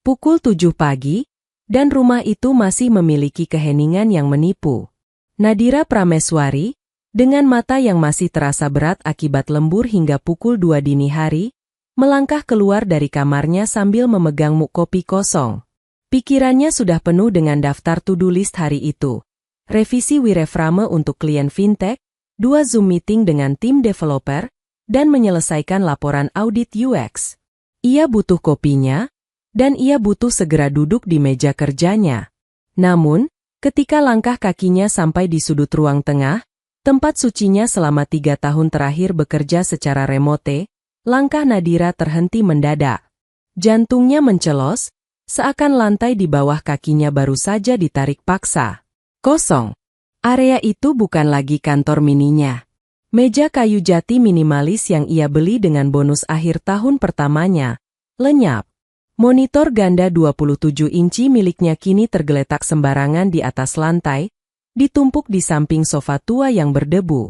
Pukul 7 pagi, dan rumah itu masih memiliki keheningan yang menipu. Nadira Prameswari, dengan mata yang masih terasa berat akibat lembur hingga pukul 2 dini hari, melangkah keluar dari kamarnya sambil memegang muk kopi kosong. Pikirannya sudah penuh dengan daftar to-do list hari itu. Revisi wireframe untuk klien fintech, 2 Zoom meeting dengan tim developer, dan menyelesaikan laporan audit UX. Ia butuh kopinya, dan ia butuh segera duduk di meja kerjanya. Namun, ketika langkah kakinya sampai di sudut ruang tengah, tempat sucinya selama 3 tahun terakhir bekerja secara remote, langkah Nadira terhenti mendadak. Jantungnya mencelos, seakan lantai di bawah kakinya baru saja ditarik paksa. Kosong. Area itu bukan lagi kantor mininya. Meja kayu jati minimalis yang ia beli dengan bonus akhir tahun pertamanya, lenyap. Monitor ganda 27 inci miliknya kini tergeletak sembarangan di atas lantai, ditumpuk di samping sofa tua yang berdebu.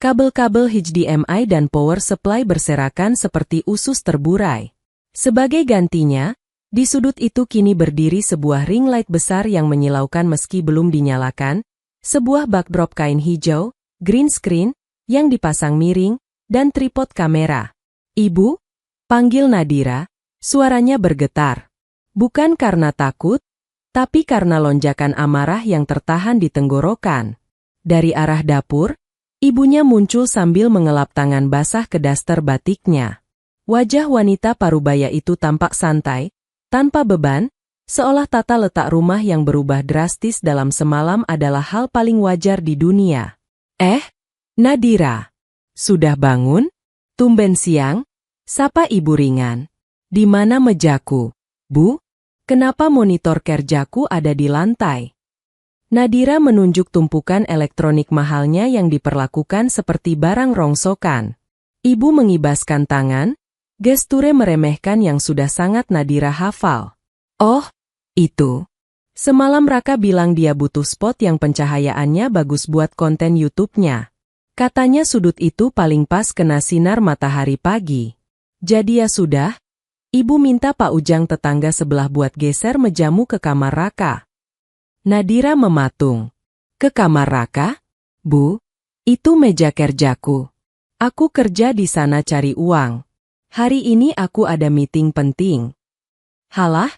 Kabel-kabel HDMI dan power supply berserakan seperti usus terburai. Sebagai gantinya, di sudut itu kini berdiri sebuah ring light besar yang menyilaukan meski belum dinyalakan, sebuah backdrop kain hijau, green screen, yang dipasang miring, dan tripod kamera. "Ibu?" panggil Nadira. Suaranya bergetar. Bukan karena takut, tapi karena lonjakan amarah yang tertahan di tenggorokan. Dari arah dapur, ibunya muncul sambil mengelap tangan basah ke daster batiknya. Wajah wanita parubaya itu tampak santai, tanpa beban, seolah tata letak rumah yang berubah drastis dalam semalam adalah hal paling wajar di dunia. Nadira. Sudah bangun? Tumben siang? Sapa ibu ringan. Di mana mejaku, Bu? Kenapa monitor kerjaku ada di lantai? Nadira menunjuk tumpukan elektronik mahalnya yang diperlakukan seperti barang rongsokan. Ibu mengibaskan tangan, gesture meremehkan yang sudah sangat Nadira hafal. "Oh, itu. Semalam Raka bilang dia butuh spot yang pencahayaannya bagus buat konten YouTube-nya. Katanya sudut itu paling pas kena sinar matahari pagi. Jadi ya sudah, Ibu minta Pak Ujang tetangga sebelah buat geser mejamu ke kamar Raka." Nadira mematung. "Ke kamar Raka? Bu, itu meja kerjaku. Aku kerja di sana cari uang. Hari ini aku ada meeting penting." "Halah,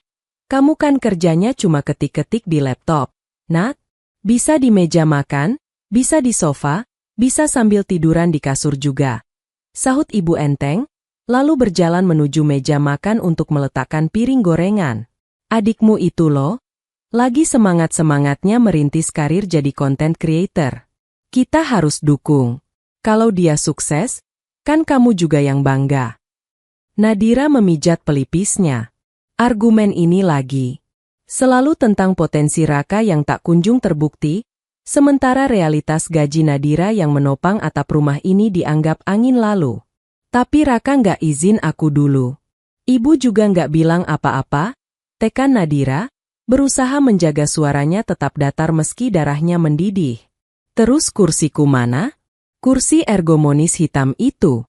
kamu kan kerjanya cuma ketik-ketik di laptop, Nat. Bisa di meja makan, bisa di sofa, bisa sambil tiduran di kasur juga," sahut ibu enteng, lalu berjalan menuju meja makan untuk meletakkan piring gorengan. "Adikmu itu loh, lagi semangat-semangatnya merintis karir jadi content creator. Kita harus dukung. Kalau dia sukses, kan kamu juga yang bangga." Nadira memijat pelipisnya. Argumen ini lagi. Selalu tentang potensi Raka yang tak kunjung terbukti, sementara realitas gaji Nadira yang menopang atap rumah ini dianggap angin lalu. "Tapi Raka nggak izin aku dulu. Ibu juga nggak bilang apa-apa," tekan Nadira, berusaha menjaga suaranya tetap datar meski darahnya mendidih. "Terus kursiku mana? Kursi ergomonis hitam itu?"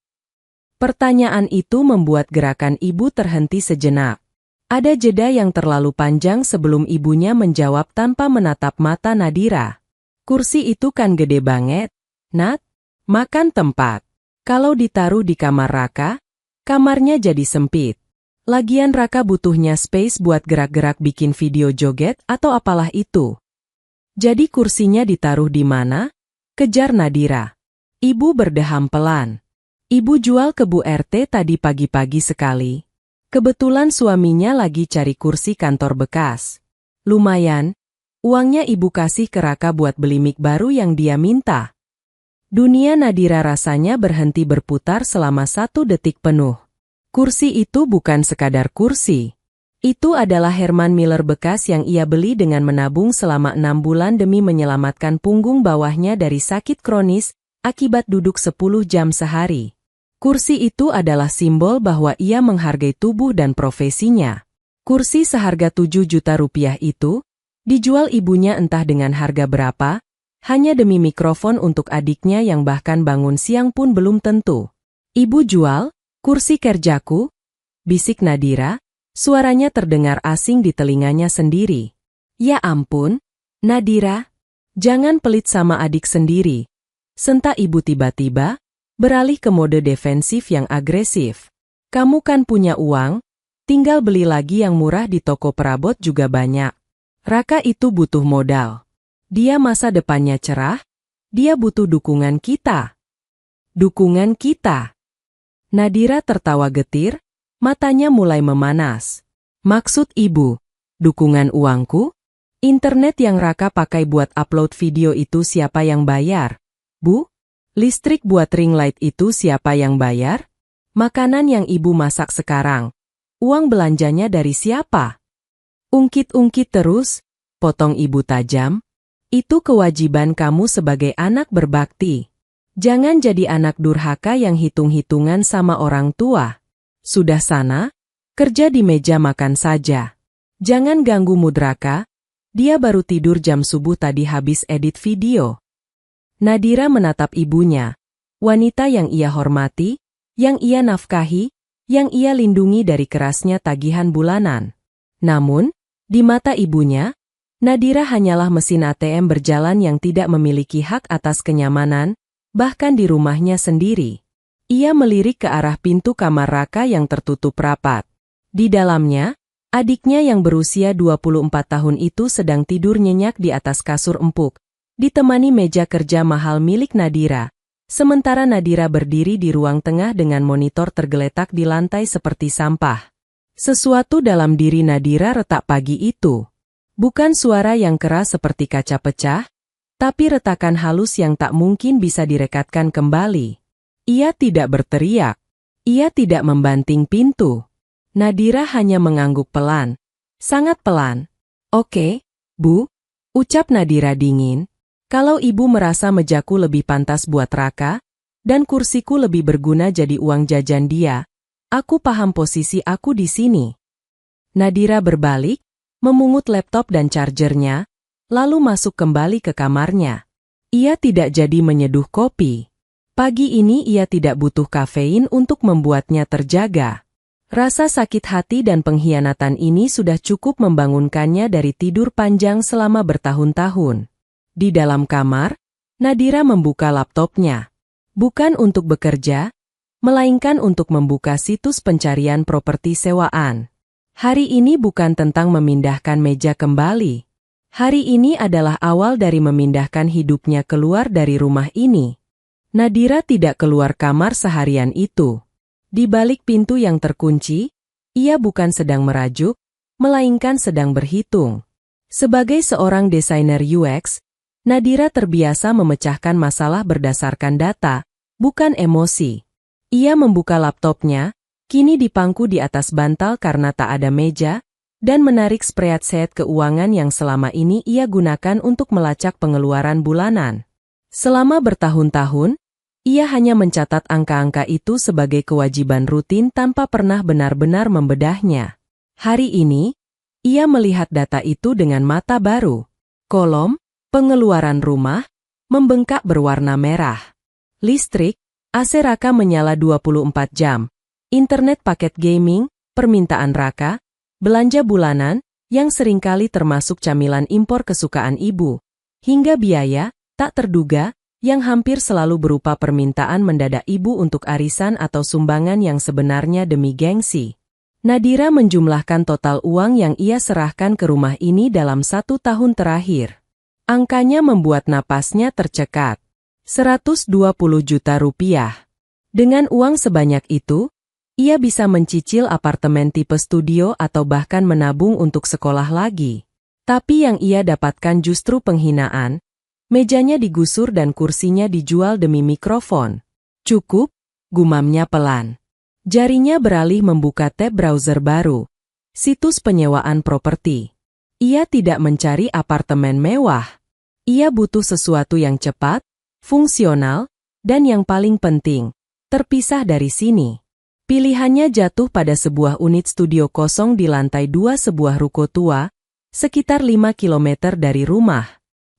Pertanyaan itu membuat gerakan ibu terhenti sejenak. Ada jeda yang terlalu panjang sebelum ibunya menjawab tanpa menatap mata Nadira. "Kursi itu kan gede banget, Nat. Makan tempat. Kalau ditaruh di kamar Raka, kamarnya jadi sempit. Lagian Raka butuhnya space buat gerak-gerak bikin video joget atau apalah itu. Jadi kursinya ditaruh di mana?" kejar Nadira. Ibu berdeham pelan. "Ibu jual ke Bu RT tadi pagi-pagi sekali. Kebetulan suaminya lagi cari kursi kantor bekas. Lumayan, uangnya ibu kasih ke Raka buat beli mic baru yang dia minta." Dunia Nadira rasanya berhenti berputar selama 1 detik penuh. Kursi itu bukan sekadar kursi. Itu adalah Herman Miller bekas yang ia beli dengan menabung selama 6 bulan demi menyelamatkan punggung bawahnya dari sakit kronis akibat duduk 10 jam sehari. Kursi itu adalah simbol bahwa ia menghargai tubuh dan profesinya. Kursi seharga 7 juta rupiah itu dijual ibunya entah dengan harga berapa, hanya demi mikrofon untuk adiknya yang bahkan bangun siang pun belum tentu. "Ibu jual kursi kerjaku?" bisik Nadira, Suaranya terdengar asing di telinganya sendiri. Ya ampun, Nadira, jangan pelit sama adik sendiri. Sentak ibu tiba-tiba, beralih ke mode defensif yang agresif. Kamu kan punya uang, tinggal beli lagi yang murah di toko perabot juga banyak. Raka itu butuh modal. Dia masa depannya cerah, dia butuh dukungan kita. Dukungan kita. Nadira tertawa getir, matanya mulai memanas. Maksud ibu, dukungan uangku? Internet yang Raka pakai buat upload video itu siapa yang bayar? Bu? Listrik buat ring light itu siapa yang bayar? Makanan yang ibu masak sekarang, uang belanjanya dari siapa? Ungkit-ungkit terus, potong ibu tajam. Itu kewajiban kamu sebagai anak berbakti. Jangan jadi anak durhaka yang hitung-hitungan sama orang tua. Sudah sana, kerja di meja makan saja. Jangan ganggu Mudraka, dia baru tidur jam subuh tadi habis edit video. Nadira menatap ibunya, wanita yang ia hormati, yang ia nafkahi, yang ia lindungi dari kerasnya tagihan bulanan. Namun, di mata ibunya, Nadira hanyalah mesin ATM berjalan yang tidak memiliki hak atas kenyamanan, bahkan di rumahnya sendiri. Ia melirik ke arah pintu kamar Raka yang tertutup rapat. Di dalamnya, adiknya yang berusia 24 tahun itu sedang tidur nyenyak di atas kasur empuk, ditemani meja kerja mahal milik Nadira. Sementara Nadira berdiri di ruang tengah dengan monitor tergeletak di lantai seperti sampah. Sesuatu dalam diri Nadira retak pagi itu. Bukan suara yang keras seperti kaca pecah, tapi retakan halus yang tak mungkin bisa direkatkan kembali. Ia tidak berteriak. Ia tidak membanting pintu. Nadira hanya mengangguk pelan. Sangat pelan. Oke, Bu, ucap Nadira dingin. Kalau ibu merasa mejaku lebih pantas buat Raka, dan kursiku lebih berguna jadi uang jajan dia, aku paham posisi aku di sini. Nadira berbalik, memungut laptop dan chargernya, lalu masuk kembali ke kamarnya. Ia tidak jadi menyeduh kopi. Pagi ini ia tidak butuh kafein untuk membuatnya terjaga. Rasa sakit hati dan pengkhianatan ini sudah cukup membangunkannya dari tidur panjang selama bertahun-tahun. Di dalam kamar, Nadira membuka laptopnya. Bukan untuk bekerja, melainkan untuk membuka situs pencarian properti sewaan. Hari ini bukan tentang memindahkan meja kembali. Hari ini adalah awal dari memindahkan hidupnya keluar dari rumah ini. Nadira tidak keluar kamar seharian itu. Di balik pintu yang terkunci, ia bukan sedang merajuk, melainkan sedang berhitung. Sebagai seorang desainer UX, Nadira terbiasa memecahkan masalah berdasarkan data, bukan emosi. Ia membuka laptopnya, kini dipangku di atas bantal karena tak ada meja, dan menarik spreadsheet keuangan yang selama ini ia gunakan untuk melacak pengeluaran bulanan. Selama bertahun-tahun, ia hanya mencatat angka-angka itu sebagai kewajiban rutin tanpa pernah benar-benar membedahnya. Hari ini, ia melihat data itu dengan mata baru. Kolom, pengeluaran rumah, membengkak berwarna merah. Listrik, AC Raka menyala 24 jam. Internet paket gaming, permintaan Raka, belanja bulanan, yang seringkali termasuk camilan impor kesukaan ibu, hingga biaya, tak terduga, yang hampir selalu berupa permintaan mendadak ibu untuk arisan atau sumbangan yang sebenarnya demi gengsi. Nadira menjumlahkan total uang yang ia serahkan ke rumah ini dalam 1 tahun terakhir. Angkanya membuat napasnya tercekat. 120 juta rupiah. Dengan uang sebanyak itu, ia bisa mencicil apartemen tipe studio atau bahkan menabung untuk sekolah lagi. Tapi yang ia dapatkan justru penghinaan. Mejanya digusur dan kursinya dijual demi mikrofon. Cukup, gumamnya pelan. Jarinya beralih membuka tab browser baru. Situs penyewaan properti. Ia tidak mencari apartemen mewah. Ia butuh sesuatu yang cepat, fungsional, dan yang paling penting, terpisah dari sini. Pilihannya jatuh pada sebuah unit studio kosong di lantai 2 sebuah ruko tua, sekitar 5 km dari rumah.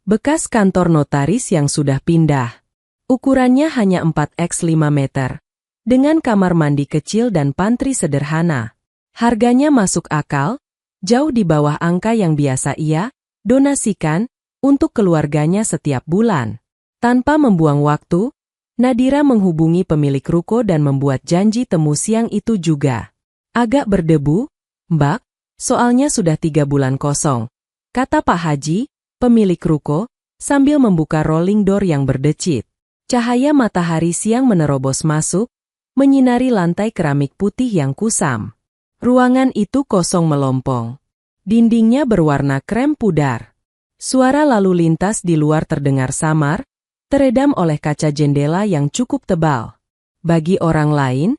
Bekas kantor notaris yang sudah pindah. Ukurannya hanya 4x5 meter. Dengan kamar mandi kecil dan pantry sederhana. Harganya masuk akal, jauh di bawah angka yang biasa ia donasikan untuk keluarganya setiap bulan. Tanpa membuang waktu, Nadira menghubungi pemilik ruko dan membuat janji temu siang itu juga. Agak berdebu, Mbak, soalnya sudah 3 bulan kosong, kata Pak Haji, pemilik ruko, sambil membuka rolling door yang berdecit. Cahaya matahari siang menerobos masuk, menyinari lantai keramik putih yang kusam. Ruangan itu kosong melompong. Dindingnya berwarna krem pudar. Suara lalu lintas di luar terdengar samar, teredam oleh kaca jendela yang cukup tebal. Bagi orang lain,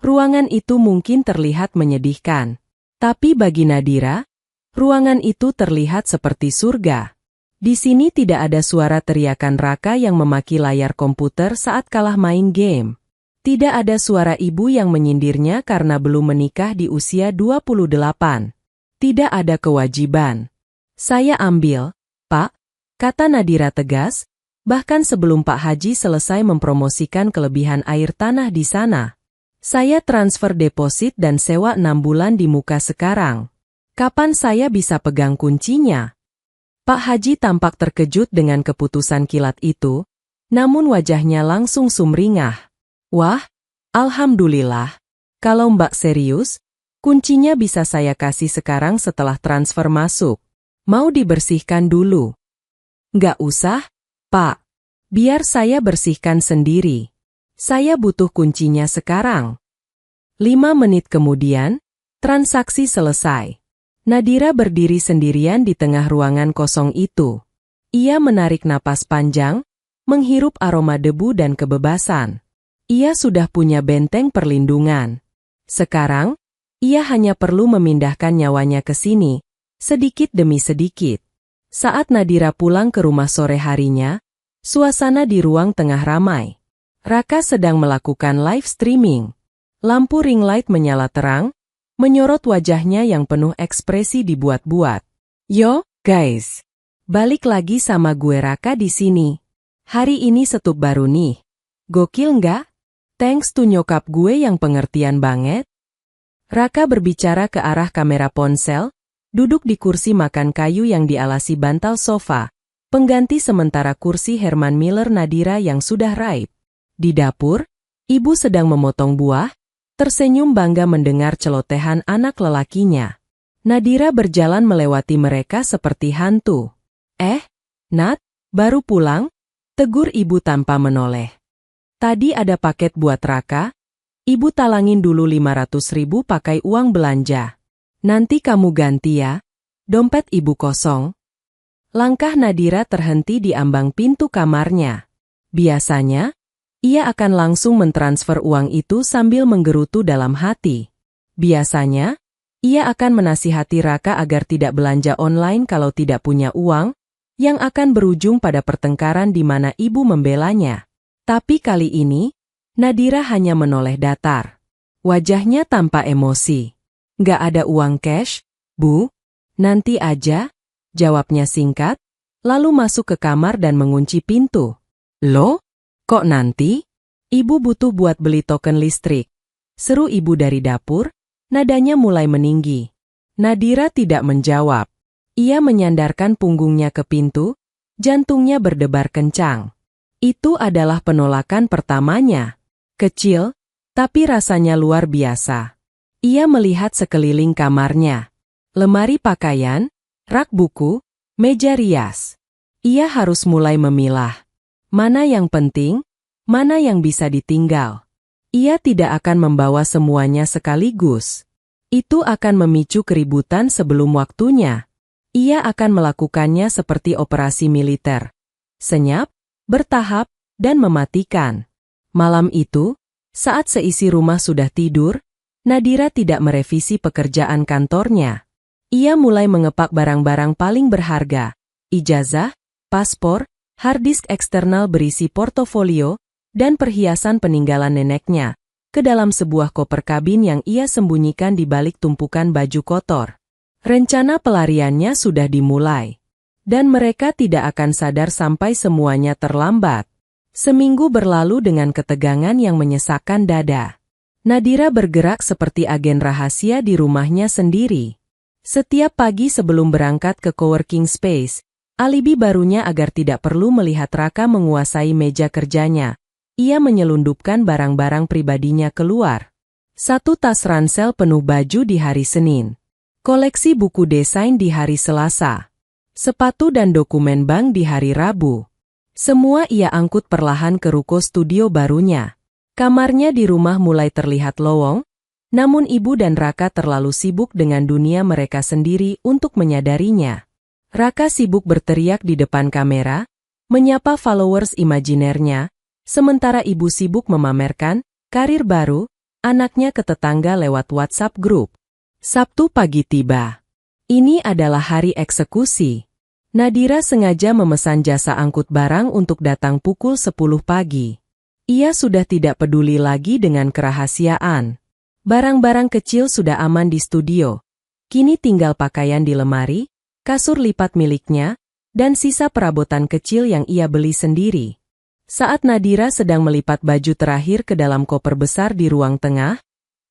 ruangan itu mungkin terlihat menyedihkan. Tapi bagi Nadira, ruangan itu terlihat seperti surga. Di sini tidak ada suara teriakan Raka yang memaki layar komputer saat kalah main game. Tidak ada suara ibu yang menyindirnya karena belum menikah di usia 28. Tidak ada kewajiban. Saya ambil, Pak, kata Nadira tegas, bahkan sebelum Pak Haji selesai mempromosikan kelebihan air tanah di sana. Saya transfer deposit dan sewa 6 bulan di muka sekarang. Kapan saya bisa pegang kuncinya? Pak Haji tampak terkejut dengan keputusan kilat itu, namun wajahnya langsung sumringah. Wah, alhamdulillah. Kalau Mbak serius, kuncinya bisa saya kasih sekarang setelah transfer masuk. Mau dibersihkan dulu? Nggak usah, Pak. Biar saya bersihkan sendiri. Saya butuh kuncinya sekarang. 5 menit kemudian, transaksi selesai. Nadira berdiri sendirian di tengah ruangan kosong itu. Ia menarik napas panjang, menghirup aroma debu dan kebebasan. Ia sudah punya benteng perlindungan. Sekarang, ia hanya perlu memindahkan nyawanya ke sini, sedikit demi sedikit. Saat Nadira pulang ke rumah sore harinya, suasana di ruang tengah ramai. Raka sedang melakukan live streaming. Lampu ring light menyala terang, menyorot wajahnya yang penuh ekspresi dibuat-buat. Yo, guys. Balik lagi sama gue Raka di sini. Hari ini setup baru nih. Gokil nggak? Thanks to nyokap gue yang pengertian banget. Raka berbicara ke arah kamera ponsel, duduk di kursi makan kayu yang dialasi bantal sofa, pengganti sementara kursi Herman Miller Nadira yang sudah raib. Di dapur, ibu sedang memotong buah, tersenyum bangga mendengar celotehan anak lelakinya. Nadira berjalan melewati mereka seperti hantu. Nat, baru pulang? Tegur ibu tanpa menoleh. Tadi ada paket buat Raka, ibu talangin dulu 500.000 pakai uang belanja. Nanti kamu ganti ya, dompet ibu kosong. Langkah Nadira terhenti di ambang pintu kamarnya. Biasanya, ia akan langsung mentransfer uang itu sambil menggerutu dalam hati. Biasanya, ia akan menasihati Raka agar tidak belanja online kalau tidak punya uang, yang akan berujung pada pertengkaran di mana ibu membelanya. Tapi kali ini, Nadira hanya menoleh datar. Wajahnya tanpa emosi. Nggak ada uang cash, Bu? Nanti aja, jawabnya singkat, lalu masuk ke kamar dan mengunci pintu. Loh? Kok nanti? Ibu butuh buat beli token listrik. Seru ibu dari dapur, nadanya mulai meninggi. Nadira tidak menjawab. Ia menyandarkan punggungnya ke pintu, jantungnya berdebar kencang. Itu adalah penolakan pertamanya. Kecil, tapi rasanya luar biasa. Ia melihat sekeliling kamarnya. Lemari pakaian, rak buku, meja rias. Ia harus mulai memilah. Mana yang penting, mana yang bisa ditinggal. Ia tidak akan membawa semuanya sekaligus. Itu akan memicu keributan sebelum waktunya. Ia akan melakukannya seperti operasi militer. Senyap, bertahap, dan mematikan. Malam itu, saat seisi rumah sudah tidur, Nadira tidak merevisi pekerjaan kantornya. Ia mulai mengepak barang-barang paling berharga, ijazah, paspor, harddisk eksternal berisi portofolio, dan perhiasan peninggalan neneknya, ke dalam sebuah koper kabin yang ia sembunyikan di balik tumpukan baju kotor. Rencana pelariannya sudah dimulai. Dan mereka tidak akan sadar sampai semuanya terlambat. Seminggu berlalu dengan ketegangan yang menyesakkan dada. Nadira bergerak seperti agen rahasia di rumahnya sendiri. Setiap pagi sebelum berangkat ke coworking space, alibi barunya agar tidak perlu melihat Raka menguasai meja kerjanya. Ia menyelundupkan barang-barang pribadinya keluar. Satu tas ransel penuh baju di hari Senin. Koleksi buku desain di hari Selasa. Sepatu dan dokumen bank di hari Rabu. Semua ia angkut perlahan ke ruko studio barunya. Kamarnya di rumah mulai terlihat lowong, namun ibu dan Raka terlalu sibuk dengan dunia mereka sendiri untuk menyadarinya. Raka sibuk berteriak di depan kamera, menyapa followers imajinernya, sementara ibu sibuk memamerkan karir baru anaknya ke tetangga lewat WhatsApp grup. Sabtu pagi tiba. Ini adalah hari eksekusi. Nadira sengaja memesan jasa angkut barang untuk datang pukul 10 pagi. Ia sudah tidak peduli lagi dengan kerahasiaan. Barang-barang kecil sudah aman di studio. Kini tinggal pakaian di lemari, kasur lipat miliknya, dan sisa perabotan kecil yang ia beli sendiri. Saat Nadira sedang melipat baju terakhir ke dalam koper besar di ruang tengah,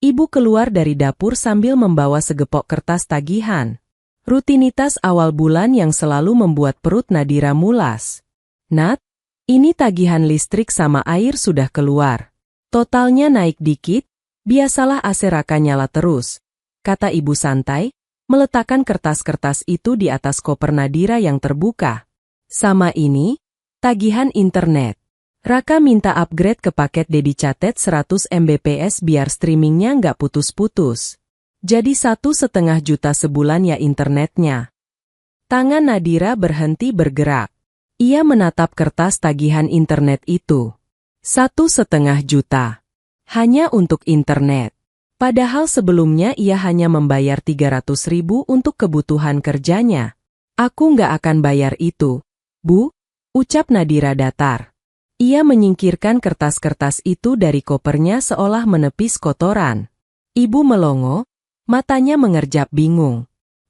ibu keluar dari dapur sambil membawa segepok kertas tagihan. Rutinitas awal bulan yang selalu membuat perut Nadira mulas. "Nat, ini tagihan listrik sama air sudah keluar. Totalnya naik dikit, biasalah AC Raka nyala terus," kata ibu santai, meletakkan kertas-kertas itu di atas koper Nadira yang terbuka. "Sama ini, tagihan internet. Raka minta upgrade ke paket dedicated 100 Mbps biar streamingnya nggak putus-putus. Jadi 1,5 juta sebulan ya internetnya." Tangan Nadira berhenti bergerak. Ia menatap kertas tagihan internet itu. 1,5 juta. Hanya untuk internet. Padahal sebelumnya ia hanya membayar 300.000 untuk kebutuhan kerjanya. "Aku nggak akan bayar itu, Bu," ucap Nadira datar. Ia menyingkirkan kertas-kertas itu dari kopernya seolah menepis kotoran. Ibu melongo, matanya mengerjap bingung.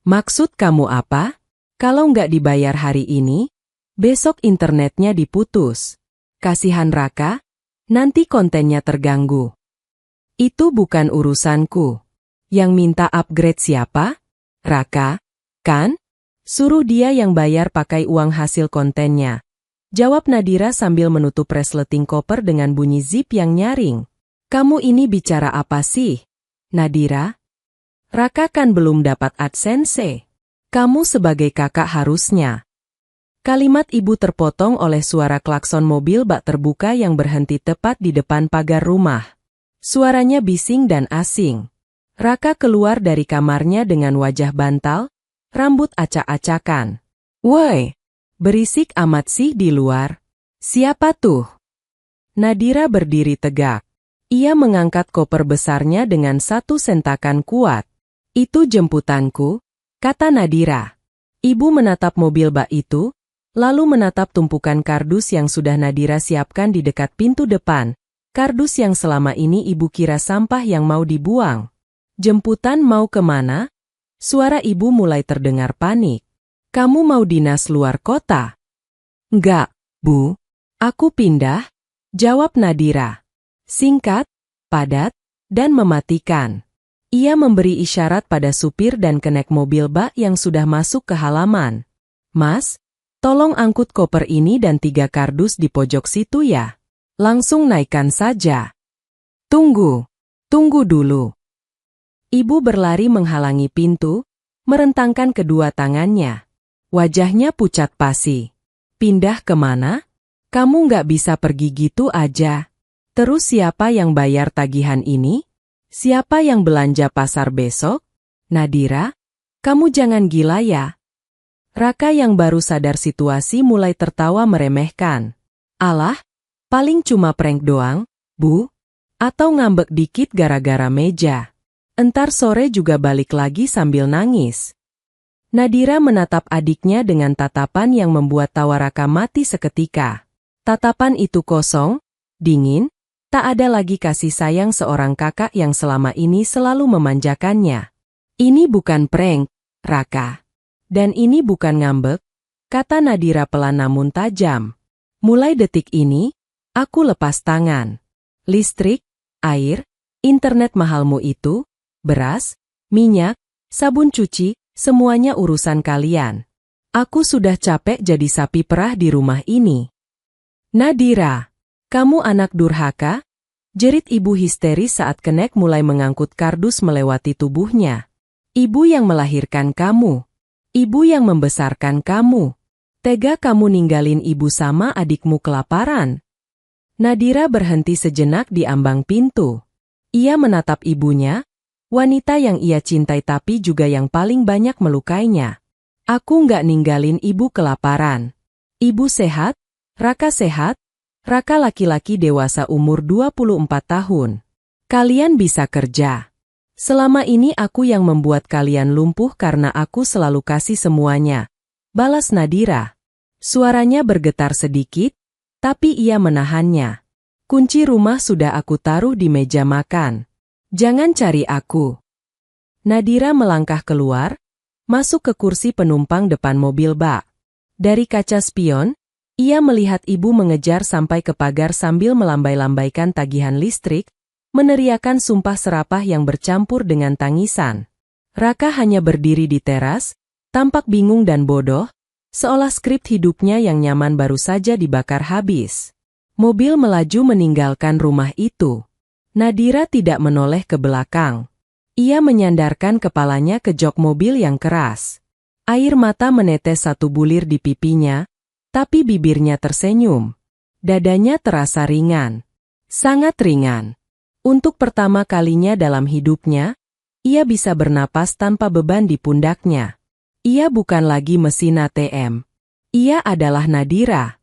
"Maksud kamu apa? Kalau nggak dibayar hari ini, besok internetnya diputus. Kasihan Raka, nanti kontennya terganggu." "Itu bukan urusanku. Yang minta upgrade siapa? Raka, kan? Suruh dia yang bayar pakai uang hasil kontennya," jawab Nadira sambil menutup resleting koper dengan bunyi zip yang nyaring. "Kamu ini bicara apa sih, Nadira? Raka kan belum dapat AdSense. Kamu sebagai kakak harusnya." Kalimat ibu terpotong oleh suara klakson mobil bak terbuka yang berhenti tepat di depan pagar rumah. Suaranya bising dan asing. Raka keluar dari kamarnya dengan wajah bantal, rambut acak-acakan. "Woi, berisik amat sih di luar. Siapa tuh?" Nadira berdiri tegak. Ia mengangkat koper besarnya dengan satu sentakan kuat. "Itu jemputanku," kata Nadira. Ibu menatap mobil bak itu, lalu menatap tumpukan kardus yang sudah Nadira siapkan di dekat pintu depan. Kardus yang selama ini ibu kira sampah yang mau dibuang. "Jemputan mau kemana?" Suara ibu mulai terdengar panik. "Kamu mau dinas luar kota?" "Enggak, Bu. Aku pindah," jawab Nadira. Singkat, padat, dan mematikan. Ia memberi isyarat pada supir dan kenek mobil bak yang sudah masuk ke halaman. "Mas, tolong angkut koper ini dan 3 kardus di pojok situ ya. Langsung naikkan saja." Tunggu dulu." Ibu berlari menghalangi pintu, merentangkan kedua tangannya. Wajahnya pucat pasi. "Pindah kemana? Kamu nggak bisa pergi gitu aja. Terus siapa yang bayar tagihan ini? Siapa yang belanja pasar besok? Nadira, kamu jangan gila ya." Raka yang baru sadar situasi mulai tertawa meremehkan. "Alah, paling cuma prank doang, Bu. Atau ngambek dikit gara-gara meja. Entar sore juga balik lagi sambil nangis." Nadira menatap adiknya dengan tatapan yang membuat tawa Raka mati seketika. Tatapan itu kosong, dingin, tak ada lagi kasih sayang seorang kakak yang selama ini selalu memanjakannya. "Ini bukan prank, Raka. Dan ini bukan ngambek," kata Nadira pelan namun tajam. "Mulai detik ini, aku lepas tangan. Listrik, air, Internet mahalmu itu, beras, minyak, sabun cuci, semuanya urusan kalian. Aku sudah capek jadi sapi perah di rumah ini. Nadira, kamu anak durhaka? Jerit ibu histeris saat Kenek mulai mengangkut kardus melewati tubuhnya. Ibu yang melahirkan kamu. Ibu yang membesarkan kamu. Tega kamu ninggalin ibu sama adikmu kelaparan. Nadira berhenti sejenak di ambang pintu. Ia menatap ibunya, wanita yang ia cintai tapi juga yang paling banyak melukainya. Aku nggak ninggalin ibu kelaparan. Ibu sehat, Raka sehat, Raka laki-laki dewasa umur 24 tahun. Kalian bisa kerja. Selama ini aku yang membuat kalian lumpuh karena aku selalu kasih semuanya. Balas Nadira. Suaranya bergetar sedikit, tapi ia menahannya. Kunci rumah sudah aku taruh di meja makan. Jangan cari aku. Nadira melangkah keluar, masuk ke kursi penumpang depan mobil bak. Dari kaca spion, ia melihat ibu mengejar sampai ke pagar sambil melambai-lambaikan tagihan listrik, meneriakan sumpah serapah yang bercampur dengan tangisan. Raka hanya berdiri di teras, tampak bingung dan bodoh, seolah skrip hidupnya yang nyaman baru saja dibakar habis. Mobil melaju meninggalkan rumah itu. Nadira tidak menoleh ke belakang. Ia menyandarkan kepalanya ke jok mobil yang keras. Air mata menetes satu bulir di pipinya, tapi bibirnya tersenyum. Dadanya terasa ringan. Sangat ringan. Untuk pertama kalinya dalam hidupnya, ia bisa bernapas tanpa beban di pundaknya. Ia bukan lagi mesin ATM. Ia adalah Nadira.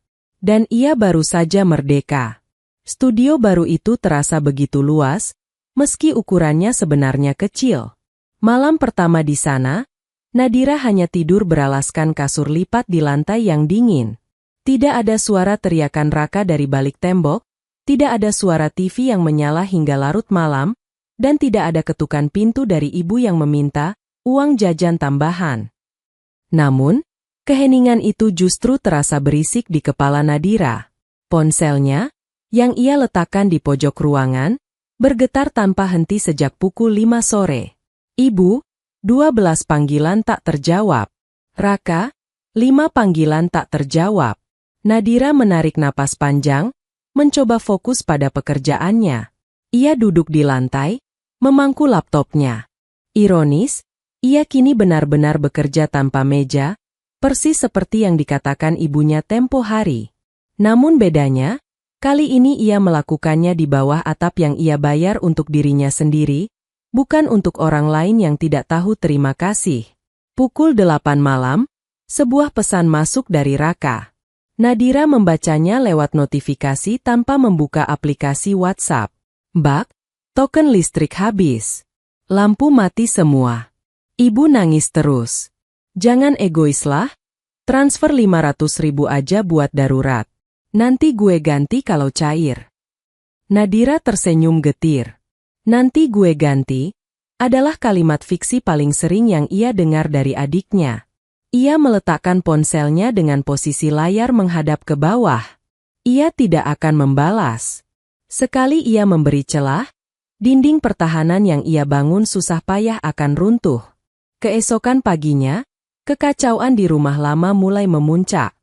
Dan ia baru saja merdeka. Studio baru itu terasa begitu luas, meski ukurannya sebenarnya kecil. Malam pertama di sana, Nadira hanya tidur beralaskan kasur lipat di lantai yang dingin. Tidak ada suara teriakan Raka dari balik tembok, tidak ada suara TV yang menyala hingga larut malam, dan tidak ada ketukan pintu dari ibu yang meminta uang jajan tambahan. Namun, keheningan itu justru terasa berisik di kepala Nadira. Ponselnya, yang ia letakkan di pojok ruangan, bergetar tanpa henti sejak pukul 5 sore. Ibu, 12 panggilan tak terjawab. Raka, 5 panggilan tak terjawab. Nadira menarik napas panjang, mencoba fokus pada pekerjaannya. Ia duduk di lantai, memangku laptopnya. Ironis, ia kini benar-benar bekerja tanpa meja, persis seperti yang dikatakan ibunya tempo hari. Namun bedanya, kali ini ia melakukannya di bawah atap yang ia bayar untuk dirinya sendiri, bukan untuk orang lain yang tidak tahu terima kasih. Pukul 8 malam, sebuah pesan masuk dari Raka. Nadira membacanya lewat notifikasi tanpa membuka aplikasi WhatsApp. Bak, token listrik habis. Lampu mati semua. Ibu nangis terus. Jangan egois lah, transfer 500.000 aja buat darurat. Nanti gue ganti kalau cair. Nadira tersenyum getir. Nanti gue ganti, adalah kalimat fiksi paling sering yang ia dengar dari adiknya. Ia meletakkan ponselnya dengan posisi layar menghadap ke bawah. Ia tidak akan membalas. Sekali ia memberi celah, dinding pertahanan yang ia bangun susah payah akan runtuh. Keesokan paginya, kekacauan di rumah lama mulai memuncak.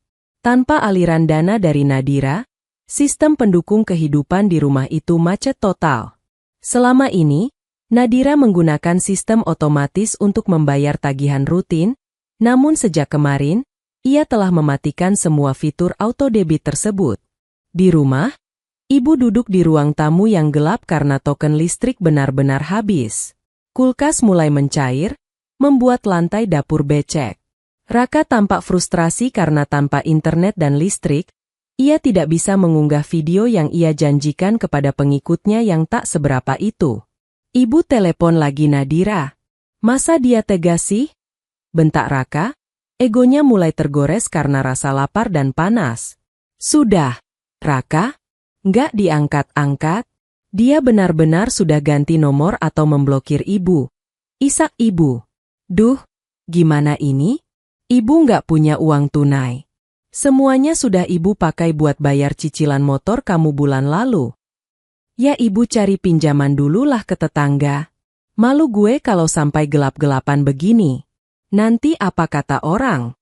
Tanpa aliran dana dari Nadira, sistem pendukung kehidupan di rumah itu macet total. Selama ini, Nadira menggunakan sistem otomatis untuk membayar tagihan rutin, namun sejak kemarin, ia telah mematikan semua fitur auto debit tersebut. Di rumah, ibu duduk di ruang tamu yang gelap karena token listrik benar-benar habis. Kulkas mulai mencair, membuat lantai dapur becek. Raka tampak frustrasi karena tanpa internet dan listrik, ia tidak bisa mengunggah video yang ia janjikan kepada pengikutnya yang tak seberapa itu. Ibu telepon lagi Nadira. Masa dia tega sih? Bentak Raka, egonya mulai tergores karena rasa lapar dan panas. Sudah, Raka, nggak diangkat-angkat. Dia benar-benar sudah ganti nomor atau memblokir ibu. Isak ibu. Duh, gimana ini? Ibu nggak punya uang tunai. Semuanya sudah ibu pakai buat bayar cicilan motor kamu bulan lalu. Ya ibu cari pinjaman dulu lah ke tetangga. Malu gue kalau sampai gelap-gelapan begini. Nanti apa kata orang?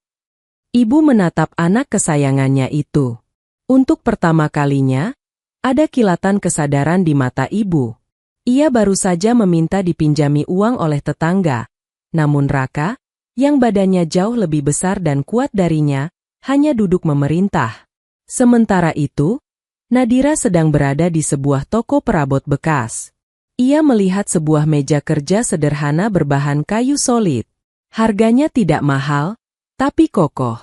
Ibu menatap anak kesayangannya itu. Untuk pertama kalinya, ada kilatan kesadaran di mata ibu. Ia baru saja meminta dipinjami uang oleh tetangga. Namun Raka, yang badannya jauh lebih besar dan kuat darinya, hanya duduk memerintah. Sementara itu, Nadira sedang berada di sebuah toko perabot bekas. Ia melihat sebuah meja kerja sederhana berbahan kayu solid. Harganya tidak mahal, tapi kokoh.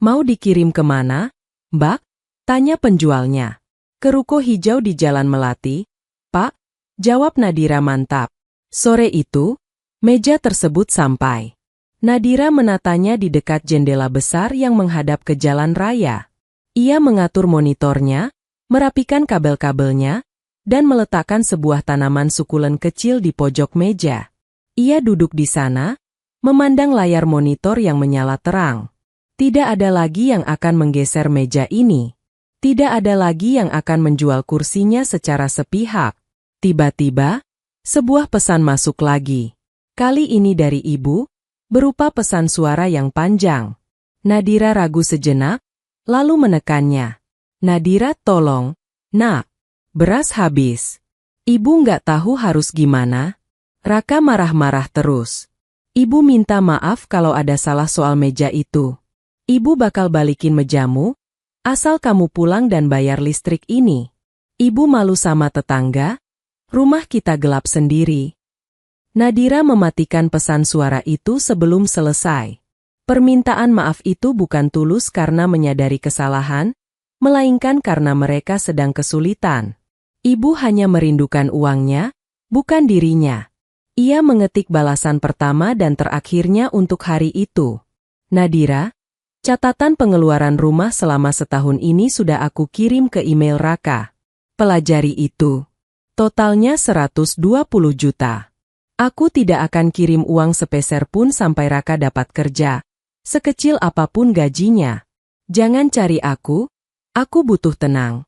Mau dikirim kemana, Mbak? Tanya penjualnya. Ke ruko hijau di Jalan Melati, Pak, jawab Nadira mantap. Sore itu, meja tersebut sampai. Nadira menatanya di dekat jendela besar yang menghadap ke jalan raya. Ia mengatur monitornya, merapikan kabel-kabelnya, dan meletakkan sebuah tanaman sukulen kecil di pojok meja. Ia duduk di sana, memandang layar monitor yang menyala terang. Tidak ada lagi yang akan menggeser meja ini. Tidak ada lagi yang akan menjual kursinya secara sepihak. Tiba-tiba, sebuah pesan masuk lagi. Kali ini dari ibu, berupa pesan suara yang panjang. Nadira ragu sejenak, lalu menekannya. Nadira, tolong, Nak. Beras habis. Ibu nggak tahu harus gimana. Raka marah-marah terus. Ibu minta maaf kalau ada salah soal meja itu. Ibu bakal balikin mejamu, asal kamu pulang dan bayar listrik ini. Ibu malu sama tetangga, rumah kita gelap sendiri. Nadira mematikan pesan suara itu sebelum selesai. Permintaan maaf itu bukan tulus karena menyadari kesalahan, melainkan karena mereka sedang kesulitan. Ibu hanya merindukan uangnya, bukan dirinya. Ia mengetik balasan pertama dan terakhirnya untuk hari itu. Nadira, catatan pengeluaran rumah selama setahun ini sudah aku kirim ke email Raka. Pelajari itu. Totalnya 120 juta. Aku tidak akan kirim uang sepeser pun sampai Raka dapat kerja, sekecil apapun gajinya. Jangan cari aku butuh tenang.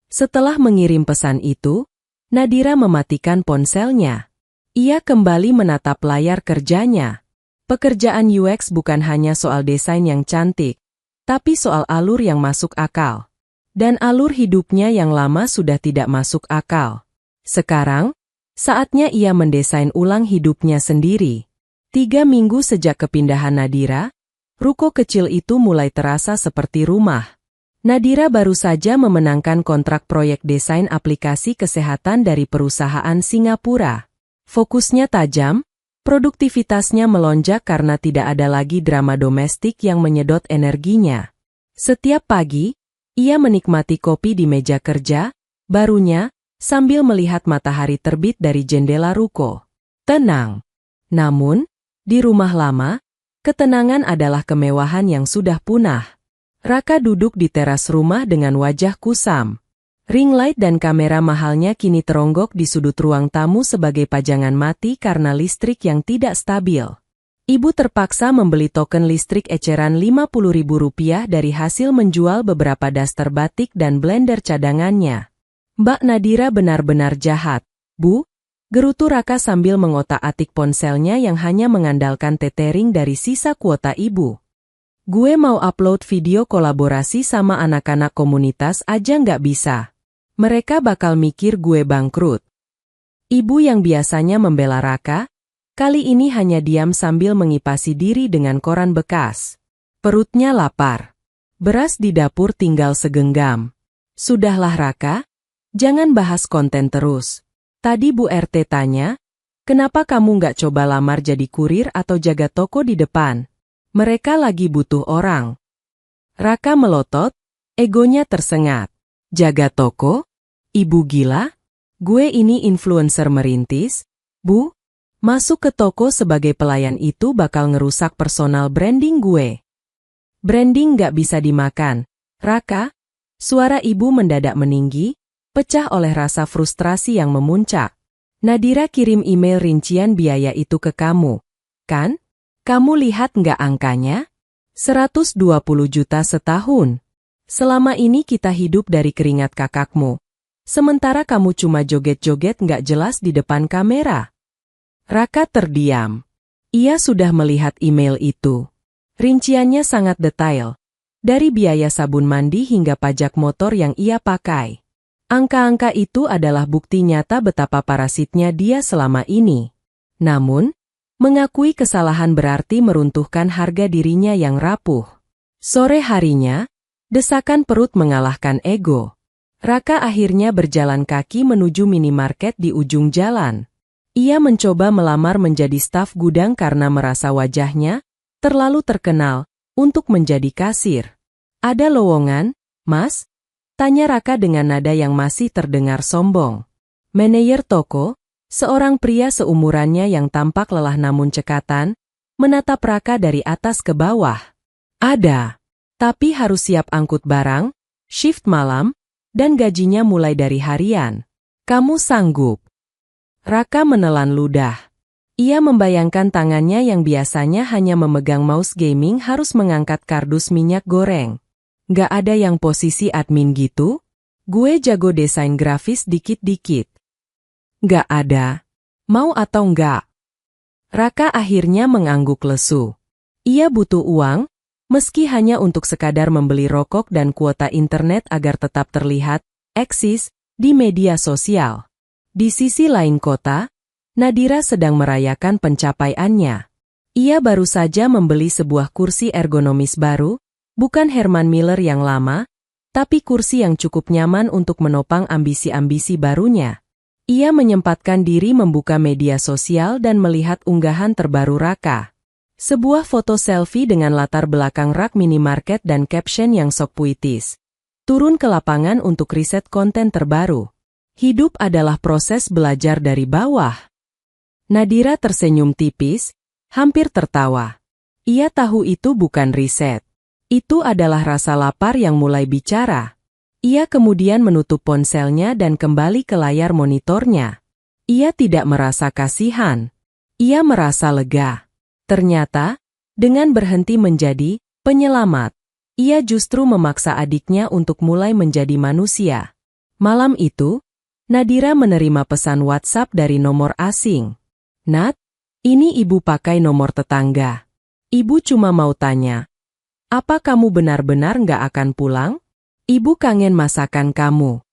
Setelah mengirim pesan itu, Nadira mematikan ponselnya. Ia kembali menatap layar kerjanya. Pekerjaan UX bukan hanya soal desain yang cantik, tapi soal alur yang masuk akal. Dan alur hidupnya yang lama sudah tidak masuk akal. Sekarang, saatnya ia mendesain ulang hidupnya sendiri. 3 minggu sejak kepindahan Nadira, ruko kecil itu mulai terasa seperti rumah. Nadira baru saja memenangkan kontrak proyek desain aplikasi kesehatan dari perusahaan Singapura. Fokusnya tajam, produktivitasnya melonjak karena tidak ada lagi drama domestik yang menyedot energinya. Setiap pagi, ia menikmati kopi di meja kerja, barunya, sambil melihat matahari terbit dari jendela ruko. Tenang. Namun, di rumah lama, ketenangan adalah kemewahan yang sudah punah. Raka duduk di teras rumah dengan wajah kusam. Ring light dan kamera mahalnya kini teronggok di sudut ruang tamu sebagai pajangan mati karena listrik yang tidak stabil. Ibu terpaksa membeli token listrik eceran Rp50.000 dari hasil menjual beberapa daster batik dan blender cadangannya. Mbak Nadira benar-benar jahat, Bu, gerutu Raka sambil mengotak-atik ponselnya yang hanya mengandalkan tethering dari sisa kuota ibu. Gue mau upload video kolaborasi sama anak-anak komunitas aja nggak bisa. Mereka bakal mikir gue bangkrut. Ibu yang biasanya membela Raka, kali ini hanya diam sambil mengipasi diri dengan koran bekas. Perutnya lapar. Beras di dapur tinggal segenggam. Sudahlah Raka, jangan bahas konten terus. Tadi Bu RT tanya, kenapa kamu nggak coba lamar jadi kurir atau jaga toko di depan? Mereka lagi butuh orang. Raka melotot, egonya tersengat. Jaga toko? Ibu gila? Gue ini influencer merintis, Bu. Masuk ke toko sebagai pelayan itu bakal ngerusak personal branding gue. Branding gak bisa dimakan. Raka, suara ibu mendadak meninggi, pecah oleh rasa frustrasi yang memuncak. Nadira kirim email rincian biaya itu ke kamu, kan? Kamu lihat nggak angkanya? 120 juta setahun. Selama ini kita hidup dari keringat kakakmu. Sementara kamu cuma joget-joget nggak jelas di depan kamera. Raka terdiam. Ia sudah melihat email itu. Rinciannya sangat detail. Dari biaya sabun mandi hingga pajak motor yang ia pakai. Angka-angka itu adalah bukti nyata betapa parasitnya dia selama ini. Namun, mengakui kesalahan berarti meruntuhkan harga dirinya yang rapuh. Sore harinya, desakan perut mengalahkan ego. Raka akhirnya berjalan kaki menuju minimarket di ujung jalan. Ia mencoba melamar menjadi staf gudang karena merasa wajahnya terlalu terkenal untuk menjadi kasir. Ada lowongan, Mas? Tanya Raka dengan nada yang masih terdengar sombong. Manajer toko, seorang pria seumurannya yang tampak lelah namun cekatan, menatap Raka dari atas ke bawah. Ada. Tapi harus siap angkut barang, shift malam, dan gajinya mulai dari harian. Kamu sanggup? Raka menelan ludah. Ia membayangkan tangannya yang biasanya hanya memegang mouse gaming harus mengangkat kardus minyak goreng. Gak ada yang posisi admin gitu? Gue jago desain grafis dikit-dikit. Gak ada. Mau atau enggak? Raka akhirnya mengangguk lesu. Ia butuh uang, meski hanya untuk sekadar membeli rokok dan kuota internet agar tetap terlihat, eksis, di media sosial. Di sisi lain kota, Nadira sedang merayakan pencapaiannya. Ia baru saja membeli sebuah kursi ergonomis baru, bukan Herman Miller yang lama, tapi kursi yang cukup nyaman untuk menopang ambisi-ambisi barunya. Ia menyempatkan diri membuka media sosial dan melihat unggahan terbaru Raka. Sebuah foto selfie dengan latar belakang rak minimarket dan caption yang sok puitis. Turun ke lapangan untuk riset konten terbaru. Hidup adalah proses belajar dari bawah. Nadira tersenyum tipis, hampir tertawa. Ia tahu itu bukan riset. Itu adalah rasa lapar yang mulai bicara. Ia kemudian menutup ponselnya dan kembali ke layar monitornya. Ia tidak merasa kasihan. Ia merasa lega. Ternyata, dengan berhenti menjadi penyelamat, ia justru memaksa adiknya untuk mulai menjadi manusia. Malam itu, Nadira menerima pesan WhatsApp dari nomor asing. Nat, ini ibu pakai nomor tetangga. Ibu cuma mau tanya, apa kamu benar-benar nggak akan pulang? Ibu kangen masakan kamu.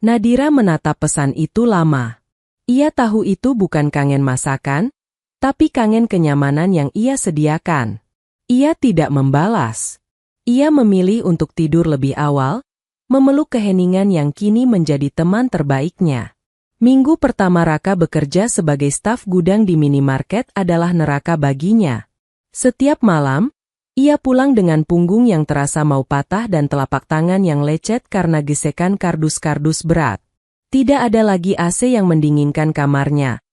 Nadira menatap pesan itu lama. Ia tahu itu bukan kangen masakan, tapi kangen kenyamanan yang ia sediakan. Ia tidak membalas. Ia memilih untuk tidur lebih awal, memeluk keheningan yang kini menjadi teman terbaiknya. Minggu pertama Raka bekerja sebagai staf gudang di minimarket adalah neraka baginya. Setiap malam, ia pulang dengan punggung yang terasa mau patah dan telapak tangan yang lecet karena gesekan kardus-kardus berat. Tidak ada lagi AC yang mendinginkan kamarnya.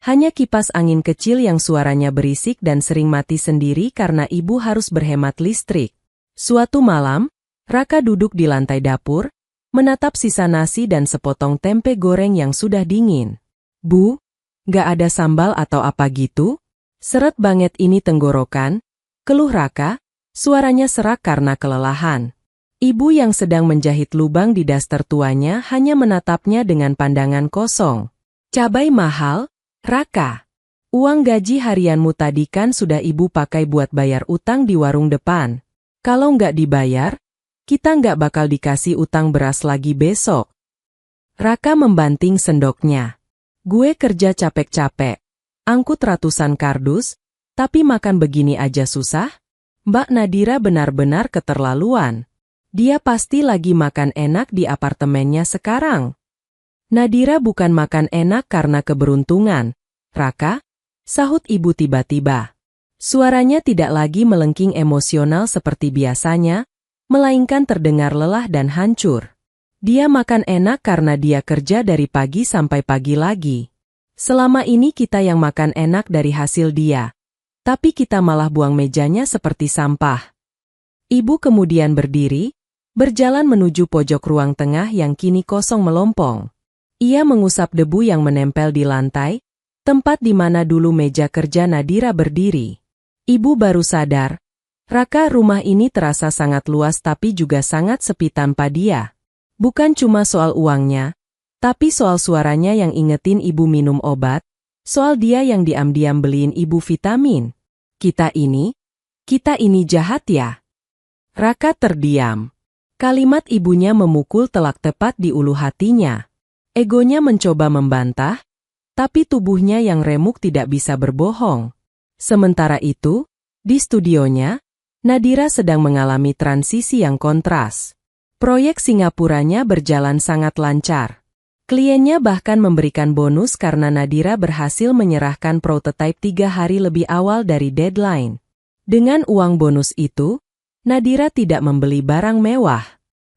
Hanya kipas angin kecil yang suaranya berisik dan sering mati sendiri karena ibu harus berhemat listrik. Suatu malam, Raka duduk di lantai dapur, menatap sisa nasi dan sepotong tempe goreng yang sudah dingin. Bu, gak ada sambal atau apa gitu? Seret banget ini tenggorokan, keluh Raka, suaranya serak karena kelelahan. Ibu yang sedang menjahit lubang di daster tuanya hanya menatapnya dengan pandangan kosong. Cabai mahal? Raka, uang gaji harianmu tadi kan sudah ibu pakai buat bayar utang di warung depan. Kalau nggak dibayar, kita nggak bakal dikasih utang beras lagi besok. Raka membanting sendoknya. Gue kerja capek-capek, angkut ratusan kardus, tapi makan begini aja susah? Mbak Nadira benar-benar keterlaluan. Dia pasti lagi makan enak di apartemennya sekarang. Nadira bukan makan enak karena keberuntungan, Raka, sahut ibu tiba-tiba. Suaranya tidak lagi melengking emosional seperti biasanya, melainkan terdengar lelah dan hancur. Dia makan enak karena dia kerja dari pagi sampai pagi lagi. Selama ini kita yang makan enak dari hasil dia, tapi kita malah buang mejanya seperti sampah. Ibu kemudian berdiri, berjalan menuju pojok ruang tengah yang kini kosong melompong. Ia mengusap debu yang menempel di lantai, tempat di mana dulu meja kerja Nadira berdiri. Ibu baru sadar, Raka, rumah ini terasa sangat luas tapi juga sangat sepi tanpa dia. Bukan cuma soal uangnya, Tapi soal suaranya yang ingetin ibu minum obat, soal dia yang diam-diam beliin ibu vitamin. Kita ini jahat ya? Raka terdiam. Kalimat ibunya memukul telak tepat di ulu hatinya. Egonya mencoba membantah, tapi tubuhnya yang remuk tidak bisa berbohong. Sementara itu, di studionya, Nadira sedang mengalami transisi yang kontras. Proyek Singapuranya berjalan sangat lancar. Kliennya bahkan memberikan bonus karena Nadira berhasil menyerahkan prototipe 3 hari lebih awal dari deadline. Dengan uang bonus itu, Nadira tidak membeli barang mewah.